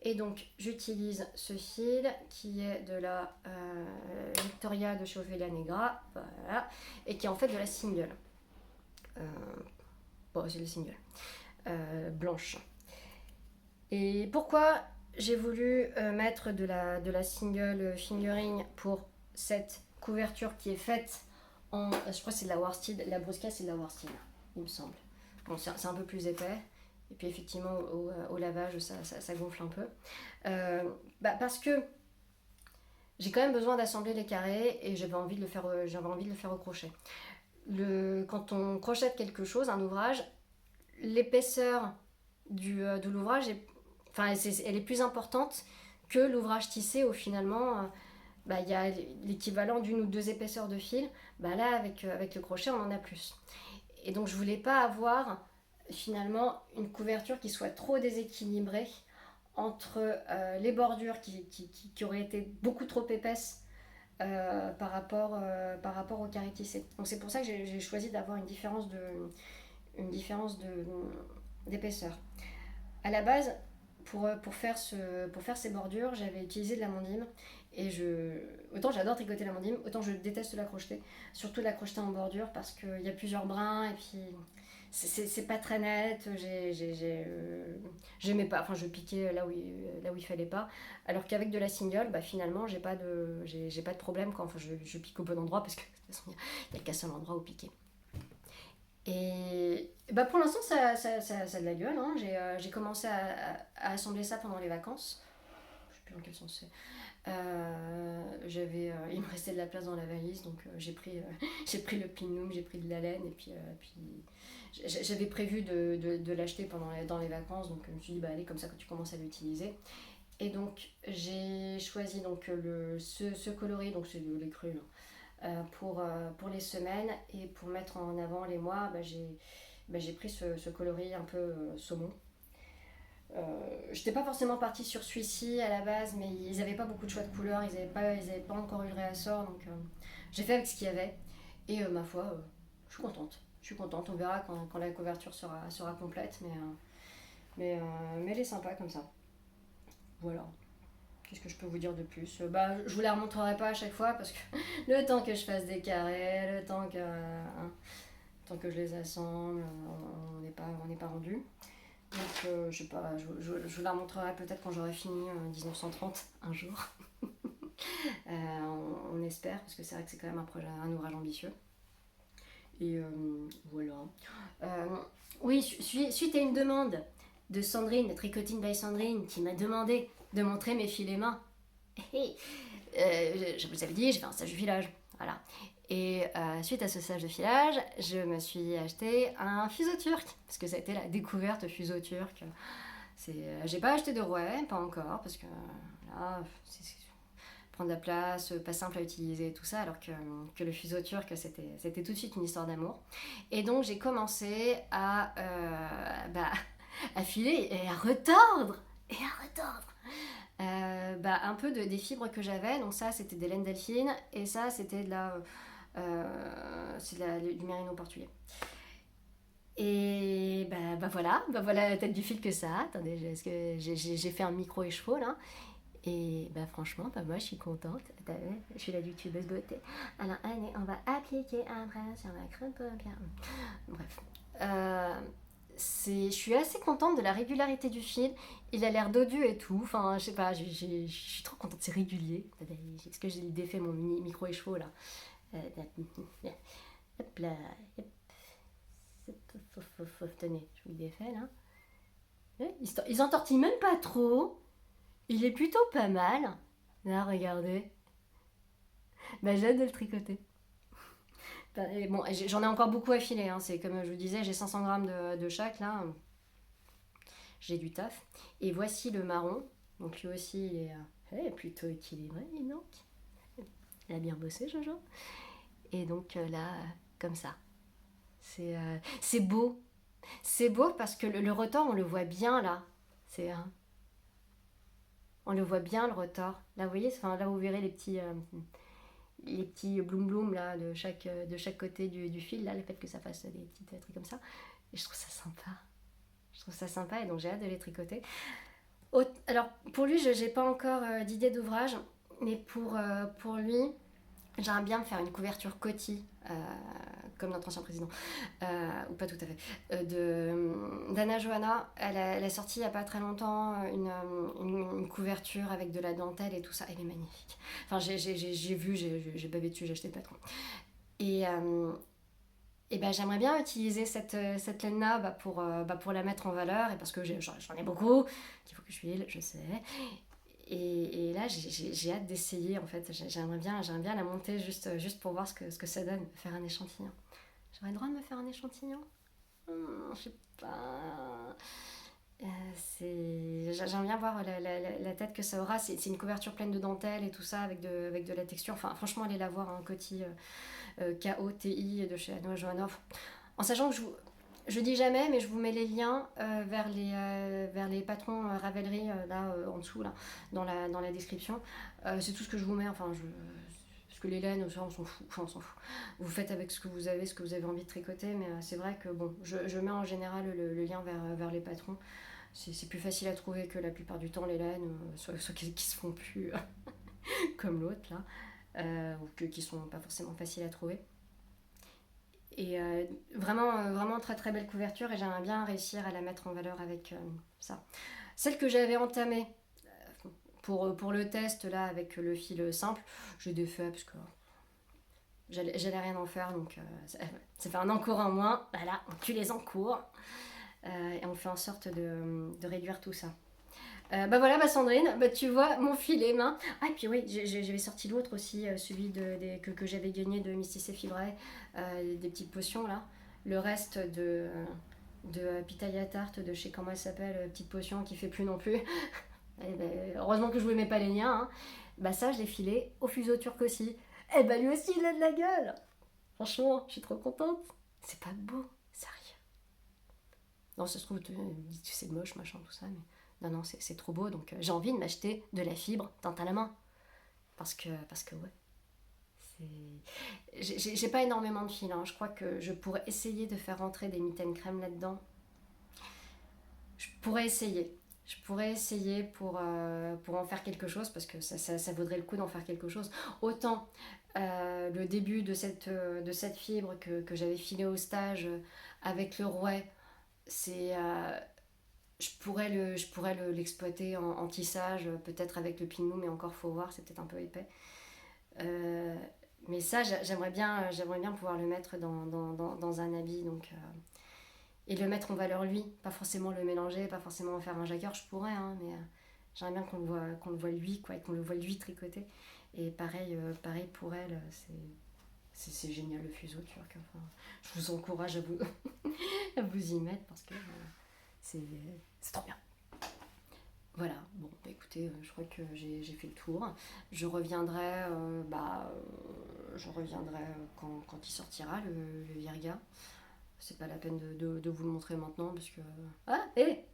Et donc, j'utilise ce fil qui est de la Victoria de chez Ovelia Negra, voilà, et qui est en fait de la single. Bon, c'est la single. Blanche. Et pourquoi j'ai voulu mettre de la single fingering pour cette couverture qui est faite je crois que c'est de la worsted, la brusca c'est de la worsted, il me semble. Bon, c'est un peu plus épais. Et puis effectivement au lavage ça gonfle un peu. Parce que j'ai quand même besoin d'assembler les carrés et j'avais envie de le faire au crochet. Quand on crochette quelque chose, un ouvrage, l'épaisseur de l'ouvrage elle est plus importante que l'ouvrage tissé où finalement il y a l'équivalent d'une ou deux épaisseurs de fil. Là avec le crochet on en a plus. Et donc je voulais pas avoir finalement une couverture qui soit trop déséquilibrée entre les bordures qui auraient été beaucoup trop épaisses par rapport au carré tissé. Donc c'est pour ça que j'ai choisi d'avoir une différence d'épaisseur. À la base, pour faire ces bordures, j'avais utilisé de l'amandine. Et autant j'adore tricoter l'amandine, autant je déteste la crocheter. Surtout la crocheter en bordure parce qu'il y a plusieurs brins et puis c'est pas très net. J'aimais pas, je piquais là où il fallait pas. Alors qu'avec de la single, finalement, j'ai pas de problème quand je pique au bon endroit parce que de toute façon, il n'y a qu'un seul endroit où piquer. Et pour l'instant, ça a de la gueule. Hein. J'ai commencé à assembler ça pendant les vacances. Je sais plus dans quel sens c'est. Il me restait de la place dans la valise, donc j'ai pris le plinum, j'ai pris de la laine, et puis j'avais prévu de l'acheter dans les vacances, donc je me suis dit, allez, comme ça, quand tu commences à l'utiliser. Et donc, j'ai choisi ce coloris, donc c'est de l'écru, pour les semaines, et pour mettre en avant les mois, j'ai pris ce coloris un peu saumon. J'étais pas forcément partie sur celui-ci à la base, mais ils n'avaient pas beaucoup de choix de couleurs, ils n'avaient pas encore eu le réassort, donc j'ai fait avec ce qu'il y avait. Et ma foi, je suis contente. On verra quand la couverture sera complète, mais elle est sympa comme ça. Voilà. Qu'est-ce que je peux vous dire de plus? Je vous la remontrerai pas à chaque fois parce que le temps que je fasse des carrés, le temps que je les assemble, on n'est pas rendu. Donc je sais pas, je vous la remontrerai peut-être quand j'aurai fini 1930 un jour. On espère, parce que c'est vrai que c'est quand même un ouvrage ambitieux. Et voilà. Oui, suite à une demande de Sandrine, de Tricoting by Sandrine, qui m'a demandé de montrer mes filets mains. Je vous avais dit, j'ai fait un stage de filage. Voilà. Et suite à ce stage de filage, je me suis acheté un fuseau turc, parce que ça a été la découverte fuseau turc. J'ai pas acheté de rouet, pas encore, parce que là, c'est prendre la place, pas simple à utiliser, tout ça, alors que le fuseau turc, c'était tout de suite une histoire d'amour. Et donc j'ai commencé à filer et à retordre. Un peu des fibres que j'avais. Donc ça, c'était des laines delphines, et ça, c'était du mérino portugais. Et voilà la tête du fil que ça a. Attendez, j'ai fait un micro écheveau là. Et franchement, moi je suis contente. Je suis la youtubeuse beauté. Alors allez, on va appliquer un brin sur ma crème paupière. Bref. Je suis assez contente de la régularité du fil. Il a l'air dodu et tout. Enfin, je sais pas, je suis trop contente. C'est régulier. Est-ce que j'ai défait mon micro écheveau là? Hop là. Tenez, je vous le défais là. Ils entortillent même pas trop. Il est plutôt pas mal. Là, regardez. Bah, j'ai hâte de le tricoter. Et bon, j'en ai encore beaucoup à filer, hein. C'est comme je vous disais, j'ai 500 grammes de chaque là. J'ai du taf. Et voici le marron. Donc lui aussi, il est plutôt équilibré, donc. Il a bien bossé, Jojo. Et donc là, comme ça. C'est beau. C'est beau parce que le retors, on le voit bien là. C'est, on le voit bien le retors. Là, vous voyez, enfin, là, vous verrez les petits bloom bloom là de chaque côté du fil là, le fait que ça fasse des petits trucs comme ça. Et je trouve ça sympa. Je trouve ça sympa et donc j'ai hâte de les tricoter. Alors pour lui, je n'ai pas encore d'idée d'ouvrage, mais pour lui, j'aimerais bien me faire une couverture coty, comme notre ancien président, ou pas tout à fait, d'Anna Johanna. Elle a sorti il n'y a pas très longtemps une couverture avec de la dentelle et tout ça. Elle est magnifique. Enfin, j'ai vu, j'ai bavé dessus, j'ai acheté le patron. Et ben, j'aimerais bien utiliser cette laine-là pour la mettre en valeur, et parce que j'en ai beaucoup, qu'il faut que je huile, je sais. Et là, j'ai hâte d'essayer, en fait. J'aimerais bien la monter juste pour voir ce que ça donne, faire un échantillon. J'aurais le droit de me faire un échantillon Je sais pas. J'aime bien voir la tête que ça aura. C'est une couverture pleine de dentelle et tout ça, avec de la texture. Enfin, franchement, allez la voir, un coty KOTI de chez Anna Johanna. En sachant que je dis jamais, mais je vous mets les liens vers les patrons Ravelry là en dessous, là, dans la description. C'est tout ce que je vous mets. Enfin, parce que les laines, ça, on s'en fout. Enfin, on s'en fout. Vous faites avec ce que vous avez envie de tricoter, mais c'est vrai que bon, je mets en général le lien vers les patrons. C'est plus facile à trouver que la plupart du temps les laines, soit qui se font plus comme l'autre là, ou qui sont pas forcément faciles à trouver. Et vraiment très très belle couverture, et j'aimerais bien réussir à la mettre en valeur avec ça. Celle que j'avais entamée pour le test là avec le fil simple, j'ai défait parce que j'allais rien en faire, donc ça fait un encours en moins. Voilà, on tue les encours et on fait en sorte de réduire tout ça. Bah voilà, Sandrine, bah tu vois mon filet main. Ah, et puis oui, j'avais sorti l'autre aussi, celui que j'avais gagné de Mystic et Fibrae, des petites potions là. Le reste de Pitaya Tarte, de je sais comment elle s'appelle, petite potion qui fait plus non plus. Et ben, heureusement que je vous mets pas les liens, hein. Bah ça, je l'ai filé au fuseau turc aussi. Et bah lui aussi, il a de la gueule. Franchement, je suis trop contente. C'est pas beau, sérieux. Non, ça se trouve, tu dis que c'est moche, machin, tout ça, mais non, c'est trop beau, donc j'ai envie de m'acheter de la fibre teinte à la main. Parce que ouais, j'ai pas énormément de fil, hein. Je crois que je pourrais essayer de faire rentrer des mitaines crème là-dedans. Je pourrais essayer. Je pourrais essayer pour en faire quelque chose, parce que ça vaudrait le coup d'en faire quelque chose. Autant le début de cette fibre que j'avais filée au stage avec le rouet, c'est je pourrais l'exploiter en tissage, peut-être avec le pinou, mais encore faut voir, c'est peut-être un peu épais. Euh, mais ça, j'aimerais bien pouvoir le mettre dans un habit, donc et le mettre en valeur lui, pas forcément le mélanger, pas forcément en faire un jacquard, je pourrais, hein, mais j'aimerais bien qu'on le voit lui, quoi, et qu'on le voit lui tricoter. Et pareil pour elle, c'est génial le fuseau turc. Enfin, je vous encourage à vous y mettre, parce que c'est trop bien. Voilà, bon, bah écoutez, je crois que j'ai fait le tour. Je reviendrai, quand il sortira, le Virga. C'est pas la peine de vous le montrer maintenant, parce que... Ah, hé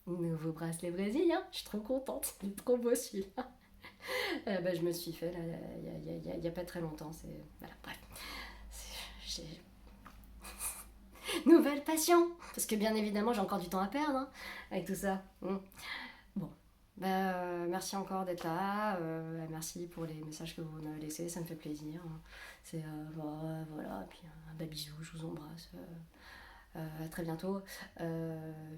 Nouveau bracelet brésilien, je suis trop contente, il est trop beau celui-là. Je me suis fait, là, il y a pas très longtemps, Voilà, bref. J'ai... Nouvelle passion. Parce que bien évidemment, j'ai encore du temps à perdre, hein, avec tout ça. Bon. Merci encore d'être là. Merci pour les messages que vous m'avez laissés. Ça me fait plaisir. C'est voilà. Puis un bel bisou. Je vous embrasse. À très bientôt.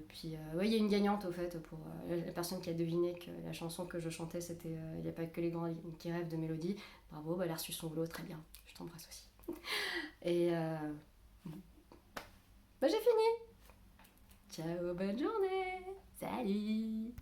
Puis il y a une gagnante au fait pour la personne qui a deviné que la chanson que je chantais c'était Il n'y a pas que les grands qui rêvent de Mélodie. Bravo, elle a reçu son boulot, très bien. Je t'embrasse aussi. Et j'ai fini. Ciao, bonne journée. Salut.